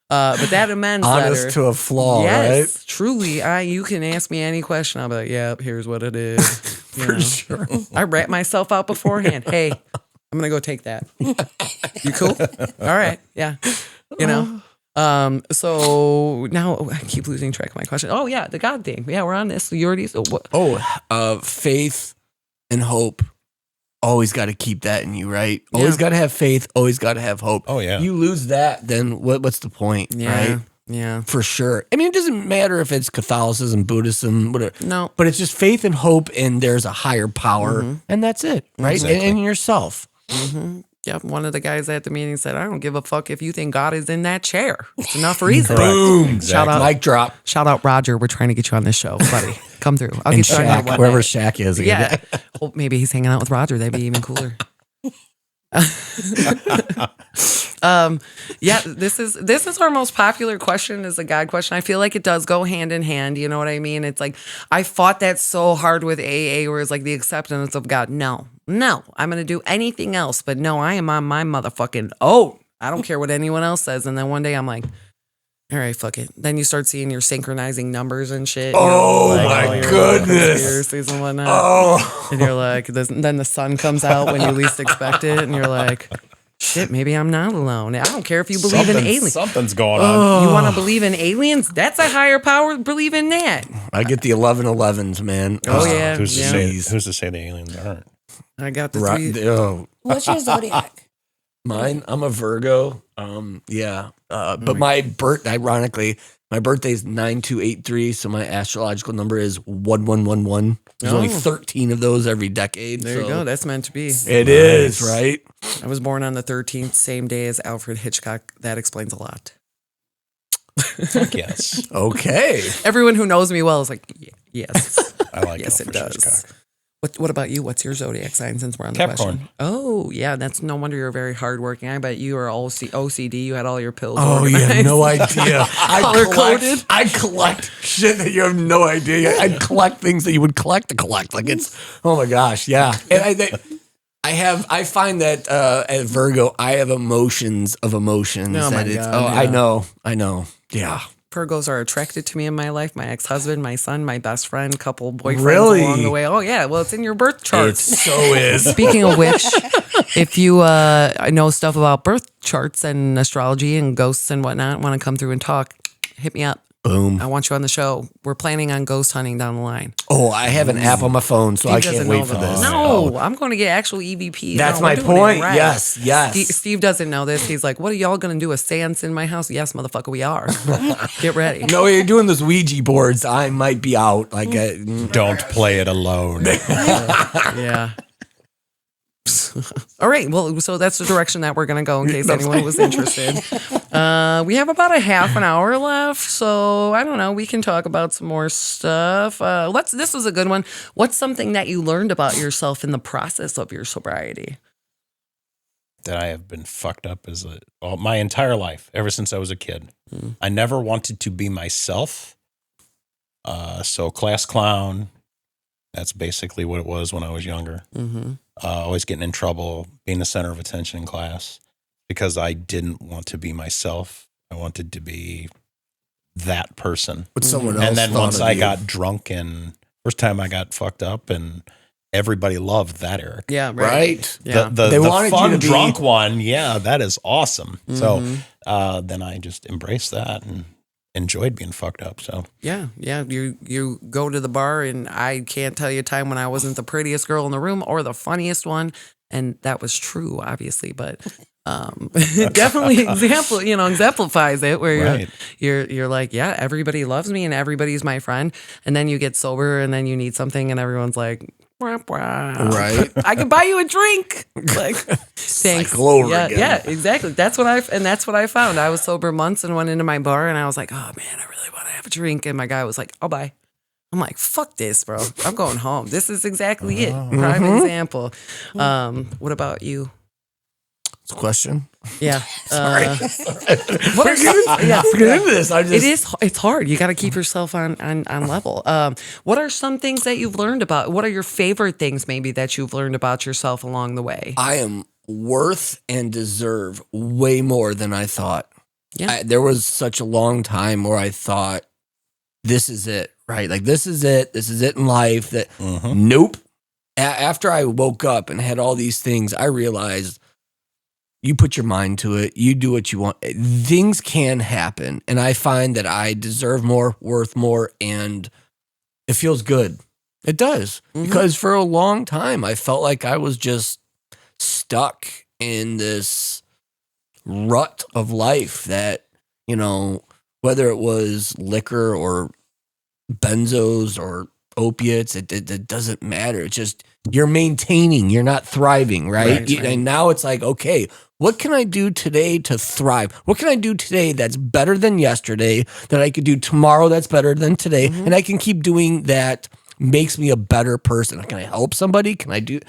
But that amends honest letter, to a flaw, yes, right? Truly, you can ask me any question. I'll be like, yeah, here's what it is. For sure. I rap myself out beforehand. Hey, I'm going to go take that. You cool? All right. Yeah. So now I keep losing track of my question. Oh, yeah, the God thing. Yeah, we're on this. You already, so what? Faith and hope. Always got to keep that in you, right? Always got to have faith. Always got to have hope. Oh, yeah. You lose that, then what's the point, right? Yeah. For sure. I mean, it doesn't matter if it's Catholicism, Buddhism, whatever. No. But it's just faith and hope, and there's a higher power, and that's it, right? Exactly. And yourself. Mm-hmm. Yep. One of the guys at the meeting said, I don't give a fuck if you think God is in that chair. It's enough reason. Boom. Exactly. Shout out. Mic drop. Shout out, Roger. We're trying to get you on this show, buddy. Come through. I'll and get you on Shaq, one wherever day. Shaq is. Yeah. Well, maybe he's hanging out with Roger. That'd be even cooler. Yeah, this is our most popular question, is a God question. I feel like it does go hand in hand. You know what I mean? It's like I fought that so hard with AA, where it's like the acceptance of God. No, I'm gonna do anything else, but no, I am on my motherfucking own. I don't care what anyone else says. And then one day I'm like, all right, fuck it. Then you start seeing your synchronizing numbers and shit. Oh, like, my your goodness. conspiracies and whatnot. Oh, And you're like, then the sun comes out when you least expect it, and you're like, shit, maybe I'm not alone. I don't care if you believe in aliens. Something's going on. You want to believe in aliens? That's a higher power. Believe in that. I get the 1111s, man. Oh, yeah. Who's yeah. who's to say the aliens aren't? I got the Right. three. Oh, What's your zodiac? mine. I'm a Virgo. Yeah. But ironically, my birthday is 9283, so my astrological number is 1111. There's only Oh. 13 of those every decade. There you so go. That's meant to be. It is, right? I was born on the 13th, same day as Alfred Hitchcock. That explains a lot. Yes. Okay. Everyone who knows me well is like, yes. I like Yes, it Alfred does. Hitchcock. What about you? What's your zodiac sign, since we're on the Capricorn. question? Oh, yeah. That's no wonder you're very hardworking. I bet you are OCD. You had all your pills. Oh, you have organized. no idea. Color-coded? I collect shit that you have no idea. I collect things that you would collect to collect. Like it's, oh my gosh, yeah. And I find that at Virgo, I have emotions of emotions. Oh, my that it's, God, yeah. I know. Yeah. Virgos are attracted to me in my life. My ex-husband, my son, my best friend, couple boyfriends Really? along the way. Oh, yeah. Well, it's in your birth chart. It so is. Speaking of which, if you know stuff about birth charts and astrology and ghosts and whatnot, want to come through and talk, hit me up. Boom. I want you on the show. We're planning on ghost hunting down the line. Oh, I have an app on my phone, so I Steve can't doesn't wait know for this. this. No, I'm going to get actual EVP. That's No, my we're doing it point. right. Yes. Steve doesn't know this. He's like, what are y'all going to do? A seance in my house? Yes, motherfucker, we are. Get ready. No, you're doing those Ouija boards. I might be out. Like, Don't play it alone. Yeah. All right. Well, so that's the direction that we're going to go in case anyone was interested. We have about a half an hour left. So I don't know. We can talk about some more stuff. This was a good one. What's something that you learned about yourself in the process of your sobriety? That I have been fucked up my entire life, ever since I was a kid. I never wanted to be myself. So class clown, that's basically what it was when I was younger. Mm-hmm. Always getting in trouble, being the center of attention in class because I didn't want to be myself. I wanted to be that person. what someone else And then thought once of I you. got drunk and first time I got fucked up and everybody loved that Eric. Yeah. right. Yeah. The They wanted you fun to be- drunk one, yeah, that is awesome. Mm-hmm. So then I just embraced that and enjoyed being fucked up. So Yeah. You go to the bar, and I can't tell you a time when I wasn't the prettiest girl in the room or the funniest one, and that was true, obviously, but definitely exemplifies it. Where Right. you're like, yeah, everybody loves me and everybody's my friend, and then you get sober, and then you need something, and everyone's like, wah, wah. Right. I can buy you a drink. Like, thanks. Cycle over yeah, again. yeah, exactly. That's what I found. I was sober months and went into my bar, and I was like, oh man, I really want to have a drink. And my guy was like, I'll buy. I'm like, fuck this, bro. I'm going home. This is exactly it. Prime example. What about you? It's a question. Yeah. Sorry. What are some, yeah. Let's get into this. It's hard. You got to keep yourself on level. What are some things that you've learned about? What are your favorite things maybe that you've learned about yourself along the way? I am worth and deserve way more than I thought. Yeah. There was such a long time where I thought, this is it, right? Like, this is it. This is it in life. That Nope. After I woke up and had all these things, I realized you put your mind to it. You do what you want. Things can happen. And I find that I deserve more, worth more, and it feels good. It does. Because for a long time, I felt like I was just stuck in this rut of life that, whether it was liquor or benzos or opiates, it doesn't matter. It's just you're maintaining, you're not thriving, right? Right. And now it's like, okay, what can I do today to thrive? What can I do today that's better than yesterday, that I could do tomorrow that's better than today? And I can keep doing that, makes me a better person. Can I help somebody? Can I do?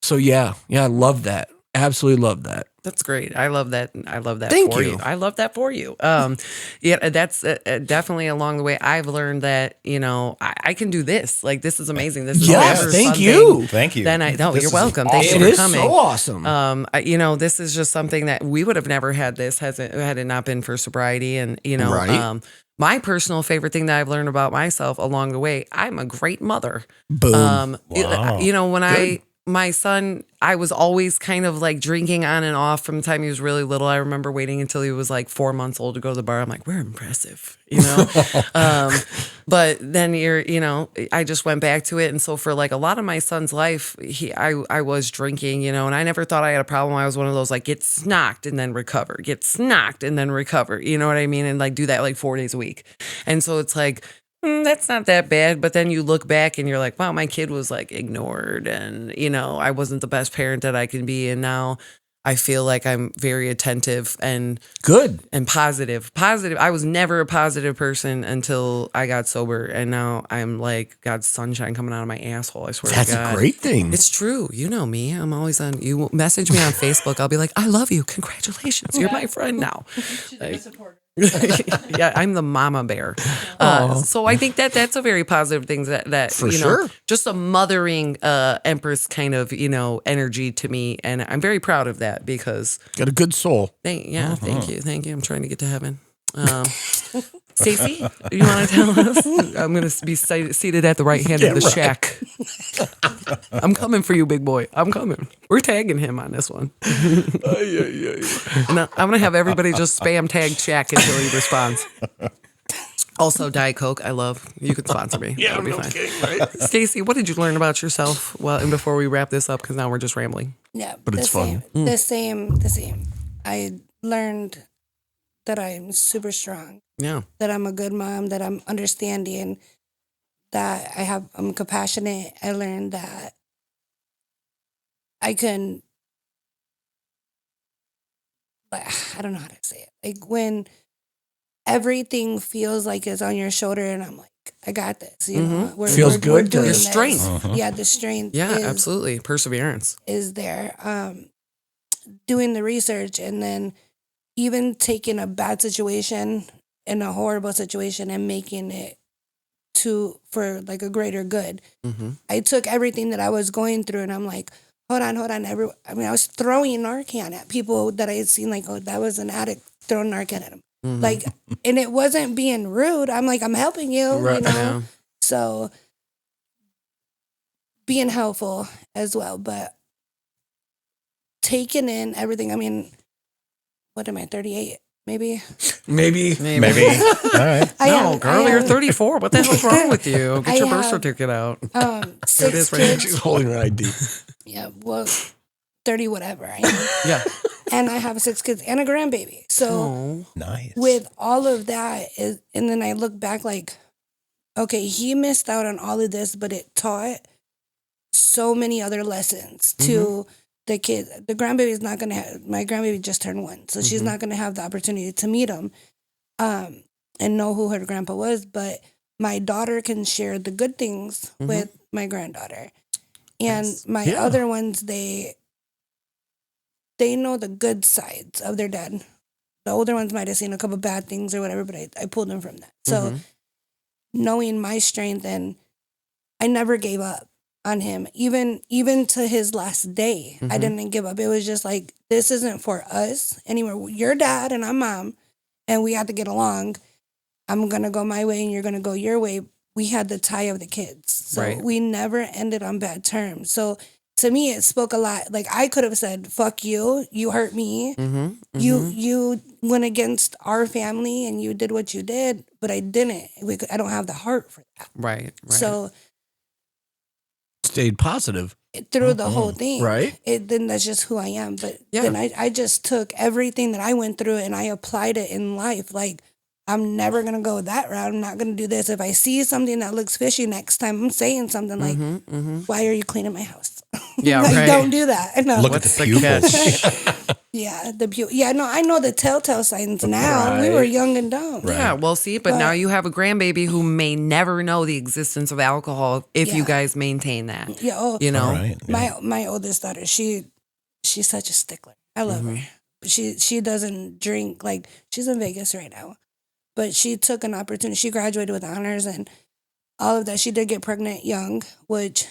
So yeah, I love that. absolutely love that. That's great. I love that. I love that Thank for you. you. I love that for you. Yeah, that's definitely along the way. I've learned that, I can do this. Like, this is amazing. This is Yes, never thank something you. Thank you. Then This you're is welcome. awesome. Thanks It for is coming. so awesome. This is just something that we would have never had this had it not been for sobriety. And, Right. my personal favorite thing that I've learned about myself along the way, I'm a great mother. Boom. Wow. When my son, I was always kind of like drinking on and off from the time he was really little. I remember waiting until he was like 4 months old to go to the bar. I'm like, we're impressive, but then I just went back to it. And so for like a lot of my son's life, I was drinking, and I never thought I had a problem. I was one of those like get snocked and then recover, get snocked and then recover. You know what I mean? And like do that like 4 days a week. And so it's like, that's not that bad. But then you look back and you're like, wow, my kid was like ignored and, I wasn't the best parent that I can be. And now I feel like I'm very attentive and Good. and positive. I was never a positive person until I got sober. And now I'm like, God's sunshine coming out of my asshole. I swear That's to God. a great thing. It's true. You know me. I'm always on. You message me on Facebook. I'll be like, I love you. Congratulations. You're my friend now. Like, yeah, I'm the mama bear. So I think that's a very positive thing that For sure. just a mothering empress kind of, energy to me. And I'm very proud of that because Got a good soul. thank you. Thank you. I'm trying to get to heaven. Stacey, you want to tell us? I'm going to be seated at the right hand of the shack. I'm coming for you, big boy. I'm coming. We're tagging him on this one. And I'm going to have everybody just spam tag Shack until he responds. Also, Diet Coke, I love. You could sponsor me. Yeah, That'll be no fine. kidding, right? Stacey, what did you learn about yourself? Well, and before we wrap this up, because now we're just rambling. Yeah, But it's fun. The same. I learned that I'm super strong, Yeah. that I'm a good mom, that I'm understanding, that I'm compassionate. I learned that I can, I don't know how to say it. Like when everything feels like it's on your shoulder and I'm like, I got this, Feels good, doing Your this. strength. Yeah, the strength Yeah, is, absolutely. Perseverance. is there. Doing the research and then even taking a bad situation and a horrible situation and making it for like a greater good. Mm-hmm. I took everything that I was going through and I'm like, hold on. I was throwing Narcan at people that I had seen, like, oh, that was an addict, throwing Narcan at him. Mm-hmm. Like, and it wasn't being rude. I'm like, I'm helping you, Right. Yeah. So being helpful as well, but taking in everything. I mean, what am I, 38? Maybe. Maybe. All right. No, girl, you're 34. What the hell's wrong with you? Get I your birth have- certificate out. 6 is right. kids. She's holding her ID. Yeah, well, 30 whatever I am. Yeah. And I have 6 kids and a grandbaby. So Oh. Nice. with all of that, and then I look back like, okay, he missed out on all of this, but it taught so many other lessons to the kid. The grandbaby is not going to have, my grandbaby just turned 1, so she's not going to have the opportunity to meet him and know who her grandpa was, but my daughter can share the good things with my granddaughter. And my other ones, they know the good sides of their dad. The older ones might have seen a couple bad things or whatever, but I pulled them from that. So knowing my strength, and I never gave up on him, even to his last day. I didn't give up. It was just like, this isn't for us anymore. You're dad and I'm mom, and we have to get along. I'm going to go my way and you're going to go your way. We had the tie of the kids. So we never ended on bad terms. So to me, it spoke a lot. Like, I could have said, fuck you. You hurt me. You went against our family and you did what you did, but I didn't. I don't have the heart for that. Right. So Stayed positive. through the whole thing, Right. then that's just who I am. But then I just took everything that I went through and I applied it in life. Like, I'm never going to go that route. I'm not going to do this. If I see something that looks fishy next time, I'm saying something like, why are you cleaning my house? Yeah, like, right. don't do that. No. Look What's at the the pupils. catch? Yeah, I know the telltale signs now. We were young and dumb. Yeah, well, see, but now you have a grandbaby who may never know the existence of alcohol if you Yeah. guys maintain that. Yeah. Oh, You know? All right. my oldest daughter, she she's such a stickler. I love her. She doesn't drink, like, she's in Vegas right now. But she took an opportunity. She graduated with honors and all of that. She did get pregnant young, which,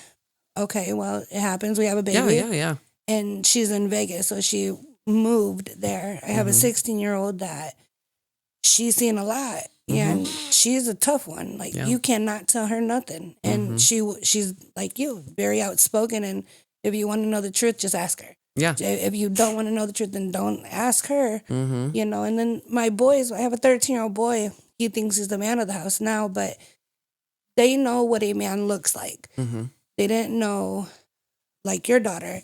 okay, well, it happens. We have a baby. Yeah. And she's in Vegas, so she moved there. I have a 16-year-old that she's seen a lot, and she's a tough one. Like, you cannot tell her nothing. And she's like you, very outspoken, and if you want to know the truth, just ask her. Yeah. If you don't want to know the truth, then don't ask her, you know. And then my boys, I have a 13-year-old boy. He thinks he's the man of the house now, but they know what a man looks like. They didn't know, like your daughter,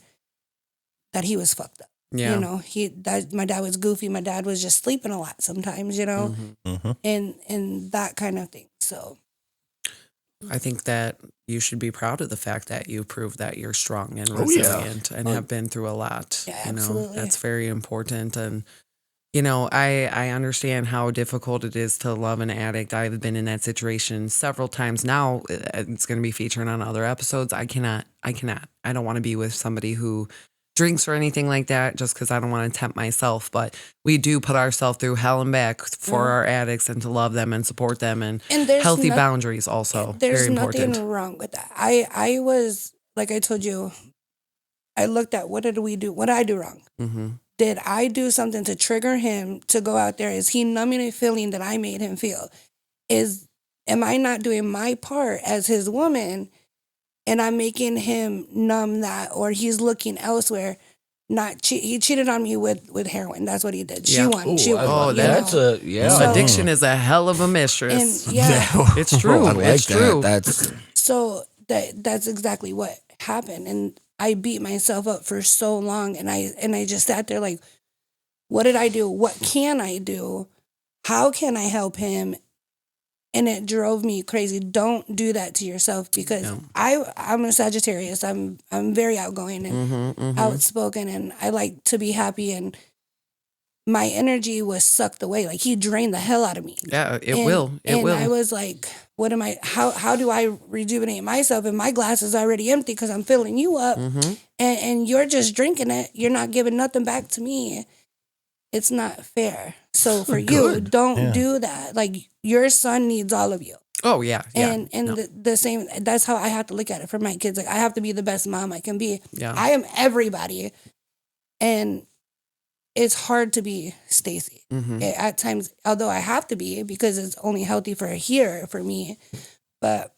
that he was fucked up. Yeah. You know, my dad was goofy. My dad was just sleeping a lot sometimes, you know, and that kind of thing. So I think that you should be proud of the fact that you proved that you're strong and resilient and have been through a lot. Yeah, you know, absolutely. that's very important. And, you know, I understand how difficult it is to love an addict. I've been in that situation several times now. It's going to be featured on other episodes. I cannot. I don't want to be with somebody who drinks or anything like that just because I don't want to tempt myself. But we do put ourselves through hell and back for our addicts and to love them and support them, and there's healthy boundaries also. There's very important. nothing wrong with that. I was, like I told you, I looked at what did we do? What did I do wrong? Did I do something to trigger him to go out there? Is he numbing a feeling that I made him feel? Am I not doing my part as his woman? And I'm making him numb that, or he's looking elsewhere. He cheated on me with heroin. That's what he did. She won. That's a addiction is a hell of a mistress. And it's true. I like it's that. true. That's so that's exactly what happened. And I beat myself up for so long, and I just sat there like, what did I do? What can I do? How can I help him? And it drove me crazy. Don't do that to yourself, because I'm a Sagittarius. I'm very outgoing and outspoken, and I like to be happy, and my energy was sucked away. Like, he drained the hell out of me. Yeah, it will. It will. I was like, what am I, how do I rejuvenate myself? And my glass is already empty because I'm filling you up, and you're just drinking it. You're not giving nothing back to me. It's not fair. So for you, don't do that. Like, your son needs all of you. Oh, yeah. And the same, that's how I have to look at it for my kids. Like, I have to be the best mom I can be. Yeah. I am everybody. And it's hard to be Stacy at times, although I have to be, because it's only healthy for for me. But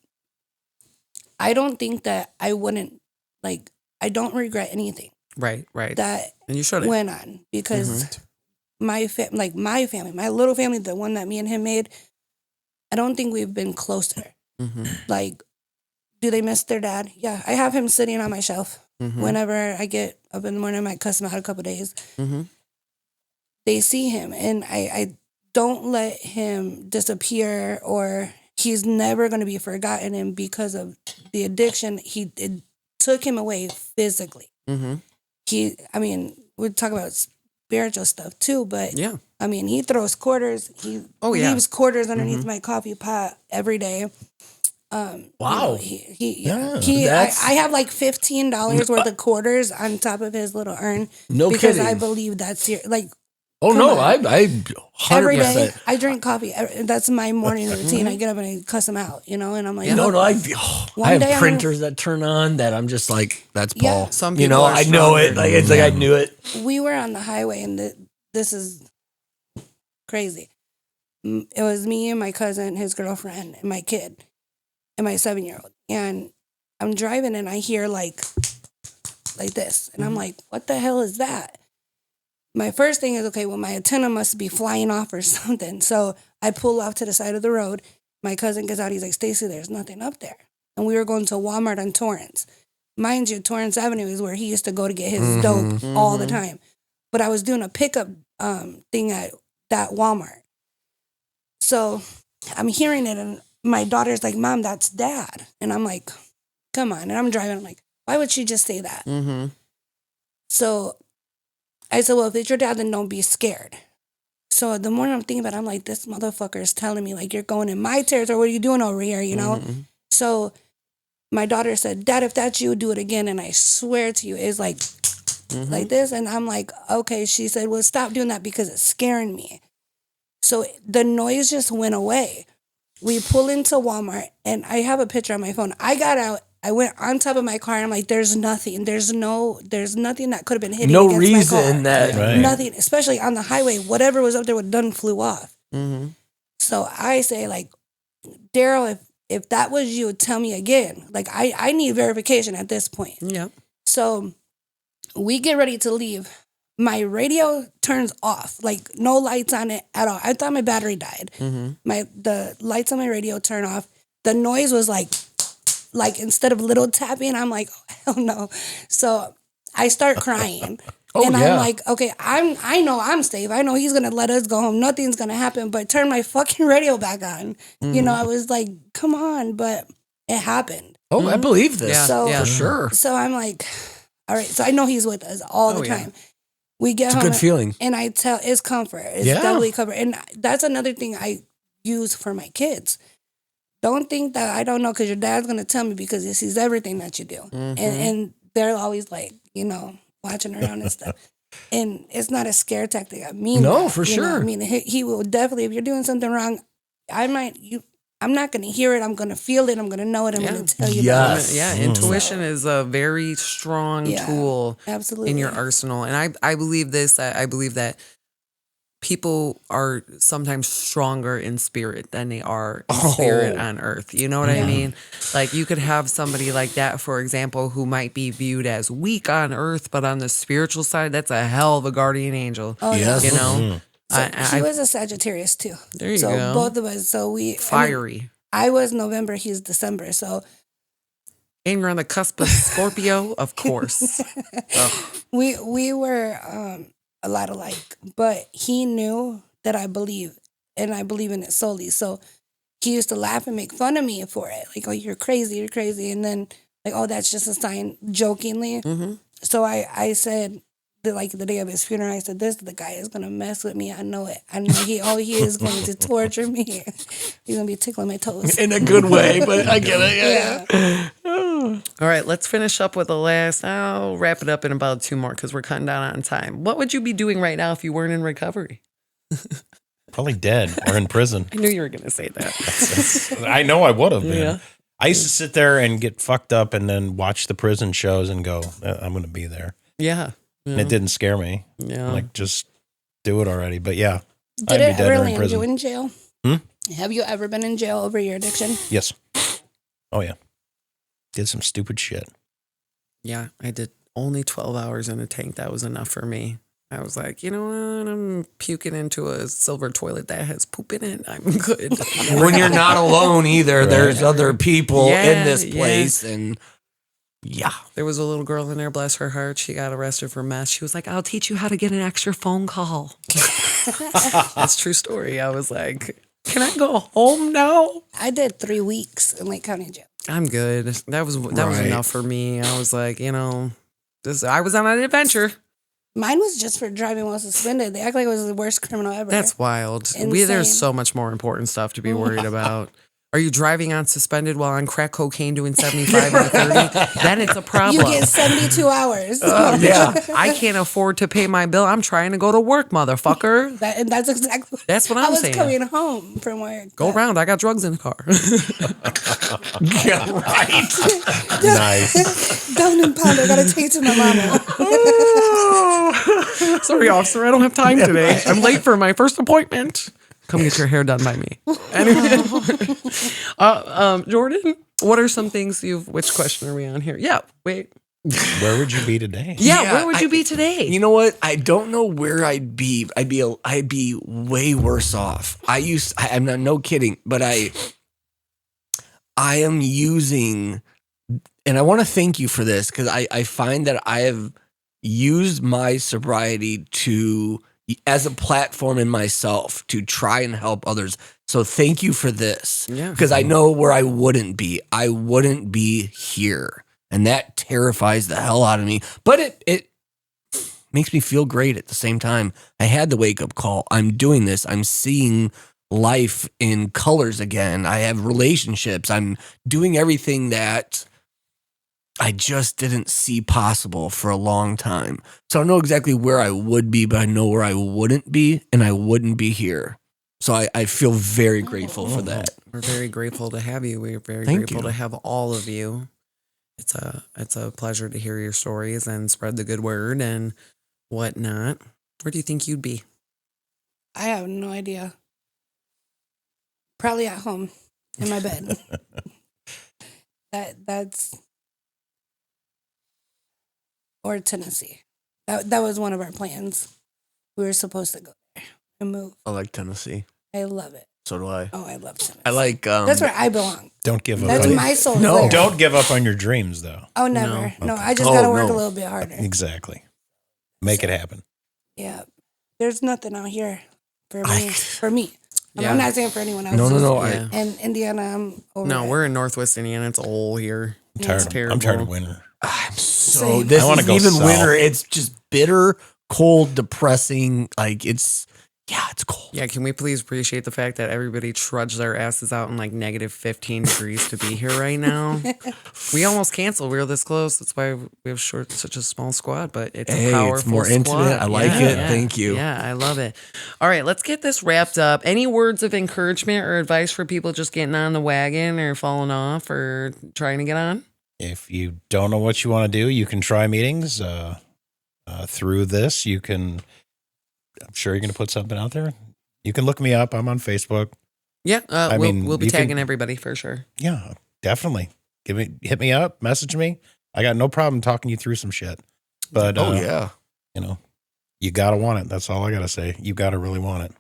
I don't think that I wouldn't, like, I don't regret anything. Right. That and you shouldn't. went on, because my family, my little family, the one that me and him made, I don't think we've been closer. Like, do they miss their dad? Yeah. I have him sitting on my shelf. Whenever I get up in the morning, I might cuss him out a couple of days. They see him, and I don't let him disappear, or he's never going to be forgotten. And because of the addiction, it took him away physically. We talk about spiritual stuff too, but I mean, he throws quarters. He leaves quarters underneath my coffee pot every day. wow. I have like $15 worth of quarters on top of his little urn. No because kidding. I believe that's like. Oh no, I 100%. Every day I drink coffee. That's my morning routine. I get up and I cuss him out, and I'm like, I have printers that turn on that I'm just like, that's Paul. Yeah. Some people are I know it. Like, it's like I knew it. We were on the highway, and this is crazy. It was me and my cousin, his girlfriend, and my kid, and my 7-year-old. And I'm driving, and I hear like this, and I'm like, what the hell is that? My first thing is, okay, well, my antenna must be flying off or something. So I pull off to the side of the road. My cousin gets out. He's like, Stacy, there's nothing up there. And we were going to Walmart on Torrance. Mind you, Torrance Avenue is where he used to go to get his dope all the time. But I was doing a pickup thing at that Walmart. So I'm hearing it, and my daughter's like, Mom, that's Dad. And I'm like, come on. And I'm driving. I'm like, why would she just say that? So I said, well, if it's your dad, then don't be scared. So the more I'm thinking about it, I'm like, this motherfucker is telling me, like, you're going in my territory. What are you doing over here, So my daughter said, Dad, if that's you, do it again. And I swear to you, it's like like this. And I'm like, okay. She said, well, stop doing that because it's scaring me. So the noise just went away. We pull into Walmart, and I have a picture on my phone. I got out. I went on top of my car, and I'm like, there's nothing. There's nothing that could have been hitting No against my car. reason that. Right. Nothing, especially on the highway. Whatever was up there would done flew off. Mm-hmm. So I say, like, Daryl, if that was you, tell me again. Like, I need verification at this point. Yep. So we get ready to leave. My radio turns off, like no lights on it at all. I thought my battery died. The lights on my radio turn off. The noise was like instead of little tapping, I'm like, oh, hell no. So I start crying. And I'm like, okay, I know I'm safe. I know he's gonna let us go home. Nothing's gonna happen. But turn my fucking radio back on. You know, I was like, come on, but it happened. Oh, I believe this. Yeah. So For sure. So I'm like, all right. So I know he's with us all the time. We get It's a home, good feeling. and I tell it's comfort. It's definitely comfort, and that's another thing I use for my kids. Don't think that I don't know because your dad's gonna tell me because he sees everything that you do, and they're always like, you know, watching around and stuff. And it's not a scare tactic. I mean, No, that, for you know? sure. I mean, he will definitely. If you're doing something wrong, I'm not gonna hear it. I'm gonna feel it. I'm gonna know it. I'm gonna tell you. Yes. Yeah, intuition is a very strong tool absolutely in your arsenal. And I believe this. I believe that people are sometimes stronger in spirit than they are in spirit on earth. You know what I mean? Like you could have somebody like that, for example, who might be viewed as weak on earth, but on the spiritual side, that's a hell of a guardian angel. Oh, Yes. You know? So he was a Sagittarius too. There you so go. both of us. So we Fiery. I was November. He's December. So And you're on the cusp of Scorpio, of course. we were a lot alike, but he knew that I believe, and I believe in it solely. So he used to laugh and make fun of me for it, like, "Oh, you're crazy," and then like, "Oh, that's just a sign," jokingly. So I said, the day of his funeral, I said, "This the guy is gonna mess with me. I know it. I know he is going to torture me. He's gonna be tickling my toes." In a good way, but I get it. Yeah. All right, let's finish up with the last. I'll wrap it up in about 2 more because we're cutting down on time. What would you be doing right now if you weren't in recovery? Probably dead or in prison. I knew you were going to say that. I know I would have been. Yeah. I used to sit there and get fucked up and then watch the prison shows and go, I'm going to be there. Yeah. And it didn't scare me. Yeah. Like, just do it already. But yeah, Did I'd it be dead ever or in land prison. you in jail? Have you ever been in jail over your addiction? Yes. Oh, yeah. Did some stupid shit. Yeah, I did only 12 hours in a tank. That was enough for me. I was like, you know what? I'm puking into a silver toilet that has poop in it. I'm good. When you're not alone either, Right. there's other people Yeah, in this place, and There was a little girl in there, bless her heart. She got arrested for meth. She was like, I'll teach you how to get an extra phone call. That's a true story. I was like, can I go home now? I did 3 weeks in Lake County Jail. I'm good. That was Right. enough for me. I was like, you know, I was on an adventure. Mine was just for driving while suspended. They act like I was the worst criminal ever. That's wild. There's Insane. so much more important stuff to be worried about. Are you driving on suspended while on crack cocaine doing 75 and 30? Then it's a problem. You get 72 hours. yeah. I can't afford to pay my bill. I'm trying to go to work, motherfucker. That's exactly That's what I I'm was saying. coming home from work. Go around. I got drugs in the car. Yeah, right. Nice. Down in Pound, I gotta take to my mama. Sorry, officer. I don't have time today. I'm late for my first appointment. Come get your hair done by me. Anyway, Jordan, what are some things which question are we on here? Yeah, wait. Where would you be today? Yeah, where would you be today? You know what? I don't know where I'd be. I'd be way worse off. I'm not, no kidding, but I am using, and I want to thank you for this because I find that I have used my sobriety as a platform in myself to try and help others. So thank you for this. Yeah. Because I know where I wouldn't be. I wouldn't be here. And that terrifies the hell out of me. But it makes me feel great at the same time. I had the wake up call. I'm doing this. I'm seeing life in colors again. I have relationships. I'm doing everything that I just didn't see possible for a long time. So I don't know exactly where I would be, but I know where I wouldn't be, and I wouldn't be here. So I feel very grateful for that. We're very grateful to have you. We're very Thank grateful you. to have all of you. It's a pleasure to hear your stories and spread the good word and whatnot. Where do you think you'd be? I have no idea. Probably at home in my bed. That's or Tennessee. That was one of our plans. We were supposed to go there and move. I like Tennessee. I love it. So do I. Oh, I love Tennessee. I like. That's where I belong. Don't give up. That's on my soul. No. there. Don't give up on your dreams, though. Oh, never. No, Okay. I just Oh, gotta work no. a little bit harder. Exactly. Make it happen. Yeah. There's nothing out here for me. I- For me. Yeah. I'm not saying for anyone else. No. Yeah. In Indiana, I'm over No, it. we're in Northwest Indiana. It's old here. I'm tired. It's I'm tired terrible. of winter. I'm so. Same. This I wanna is go even south. winter. It's just bitter, cold, depressing. Like it's cold. Yeah, can we please appreciate the fact that everybody trudged their asses out in like negative 15 degrees to be here right now? We almost canceled. We were this close. That's why we have such a small squad, but it's Hey, a it's powerful more squad. intimate. I like Yeah, it. Thank you. Yeah, I love it. All right, let's get this wrapped up. Any words of encouragement or advice for people just getting on the wagon or falling off or trying to get on? If you don't know what you want to do, you can try meetings. Through this, you can. I'm sure you're going to put something out there. You can look me up. I'm on Facebook. Yeah, I mean, we'll be you can- tagging everybody for sure. Yeah, definitely. Hit me up, message me. I got no problem talking you through some shit. But yeah. you know, you gotta want it. That's all I gotta say. You gotta really want it.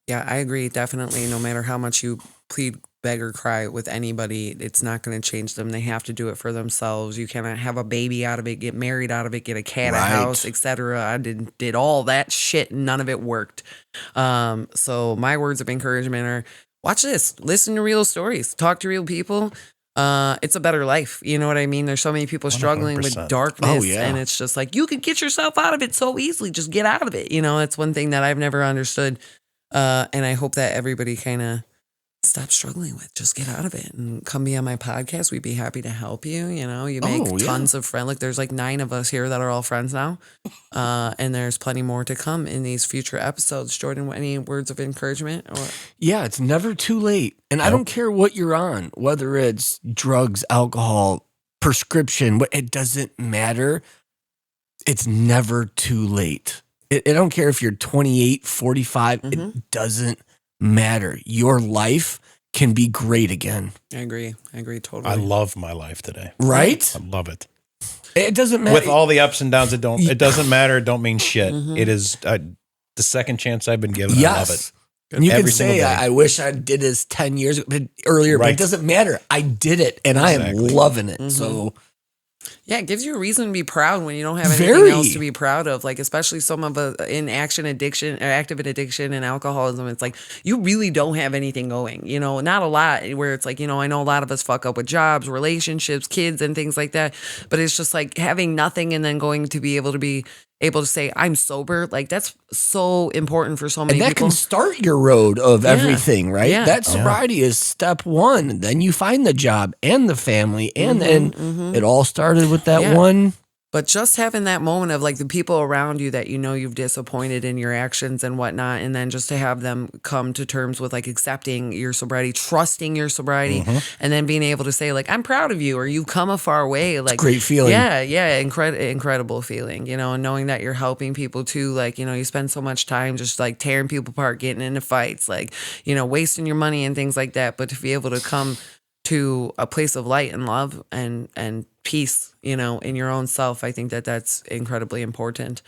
Yeah, I agree. Definitely. No matter how much you plead, beg, or cry with anybody, it's not going to change them. They have to do it for themselves. You cannot have a baby out of it, get married out of it, get a cat, a Right. house, etc. I did all that shit. And none of it worked. So my words of encouragement are: watch this, listen to real stories, talk to real people. It's a better life. You know what I mean? There's so many people struggling with 100%. darkness, Oh, yeah. and it's just like you could get yourself out of it so easily. Just get out of it. You know, it's one thing that I've never understood. And I hope that everybody kind of stops struggling with. Just get out of it and come be on my podcast. We'd be happy to help you. You know, you make Oh, yeah. tons of friends. Like there's like 9 of us here that are all friends now. And there's plenty more to come in these future episodes. Jordan, any words of encouragement? Or Yeah, it's never too late. And I don't care what you're on, whether it's drugs, alcohol, prescription, it doesn't matter. It's never too late. I don't care if you're 28, 45, it doesn't matter. Your life can be great again. I agree totally. I love my life today. Right? I love it. It doesn't matter. With all the ups and downs, it doesn't matter. It don't mean shit. It is the second chance I've been given. I love it. And you Every can single say, day. I wish I did this 10 years earlier, but Right. it doesn't matter. I did it, and I am Exactly. loving it. So, Yeah, it gives you a reason to be proud when you don't have anything Very. else to be proud of. Like, especially some of in action addiction or active addiction and alcoholism, it's like you really don't have anything going. You know, not a lot where it's like, you know, I know a lot of us fuck up with jobs, relationships, kids, and things like that. But it's just like having nothing and then going to be able to say I'm sober. Like that's so important for so many and that people. can start your road of Yeah. everything, right? Yeah. That sobriety is step one. Then you find the job and the family, and then it all started with that Yeah. one. But just having that moment of like the people around you that you know you've disappointed in your actions and whatnot, and then just to have them come to terms with like accepting your sobriety, trusting your sobriety, and then being able to say like, I'm proud of you, or you've come a far way. Like Great feeling. Yeah, incredible feeling, you know, and knowing that you're helping people too. Like, you know, you spend so much time just like tearing people apart, getting into fights, like, you know, wasting your money and things like that. But to be able to come to a place of light and love and peace, you know, in your own self, I think that that's incredibly important.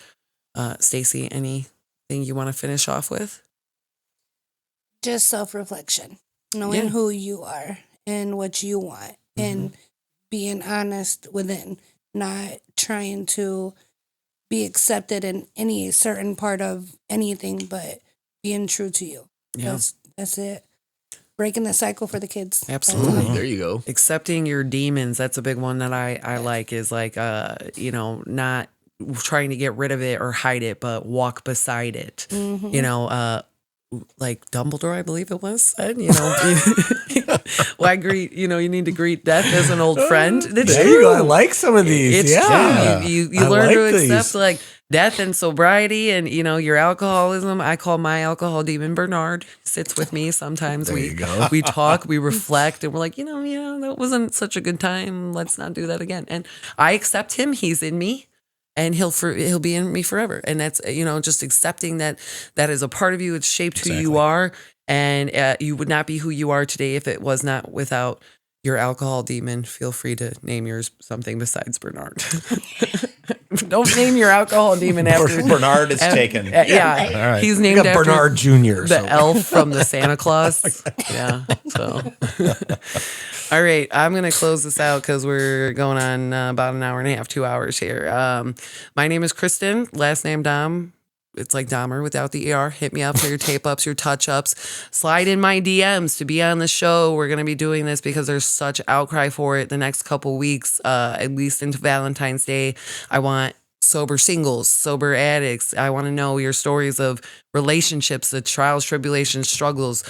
Stacy, anything you want to finish off with? Just self-reflection, knowing Yeah. who you are and what you want, and being honest within, not trying to be accepted in any certain part of anything, but being true to you. Yeah. That's it. Breaking the cycle for the kids. That's Absolutely. all. There you go. Accepting your demons, that's a big one that I like, is like you know, not trying to get rid of it or hide it, but walk beside it. You know, like Dumbledore, I believe it was, said, why greet, you need to greet death as an old friend. It's There you go. I like some of these. It's yeah. true. You I learn like to these. accept like death and sobriety and, your alcoholism. I call my alcohol demon Bernard. Sits with me. Sometimes There you go. we talk, we reflect, and we're like, that wasn't such a good time. Let's not do that again. And I accept him. He's in me. And he'll be in me forever. And that's, just accepting that is a part of you. It's shaped who you are. And you would not be who you are today if it was not without your alcohol demon. Feel free to name yours something besides Bernard. Don't name your alcohol demon after Bernard is taken. Yeah. All right. He's You named got after Bernard Jr. the elf from the Santa Claus. Yeah. So, all right, I'm going to close this out because we're going on about an hour and a half, 2 hours here. My name is Kristen, last name Dom. It's like Dahmer without the ER. Hit me up for your tape ups, your touch ups. Slide in my DMs to be on the show. We're going to be doing this because there's such outcry for it the next couple weeks, at least into Valentine's Day. I want sober singles, sober addicts. I want to know your stories of relationships, the trials, tribulations, struggles.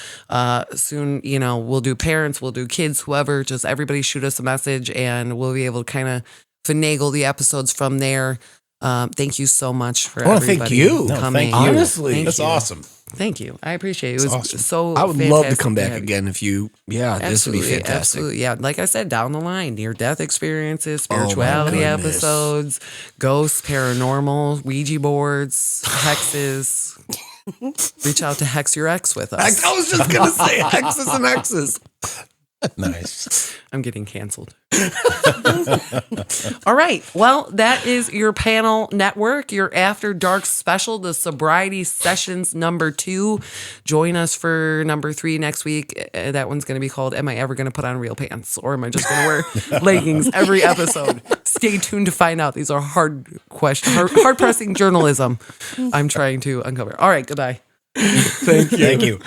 Soon, we'll do parents, we'll do kids, whoever. Just everybody shoot us a message and we'll be able to kind of finagle the episodes from there. Thank you so much for everybody thank you. No, coming. thank you. Honestly, Thank That's you. awesome. Thank you. I appreciate it. It was awesome. so I would love to fantastic come back have you. again if you. Yeah, this would be fantastic. Absolutely. Yeah. Like I said, down the line, near death experiences, Oh, my spirituality goodness. episodes, ghosts, paranormal, Ouija boards, hexes. Reach out to hex your ex with us. I was just gonna say X's and X's. Nice. I'm getting canceled. All right. Well, that is your panel network, your After Dark special, the Sobriety Sessions #2. Join us for #3 next week. That one's going to be called Am I Ever Going to Put On Real Pants? Or am I just going to wear leggings every episode? Stay tuned to find out. These are hard questions, hard pressing journalism I'm trying to uncover. All right. Goodbye. Thank you. Thank you.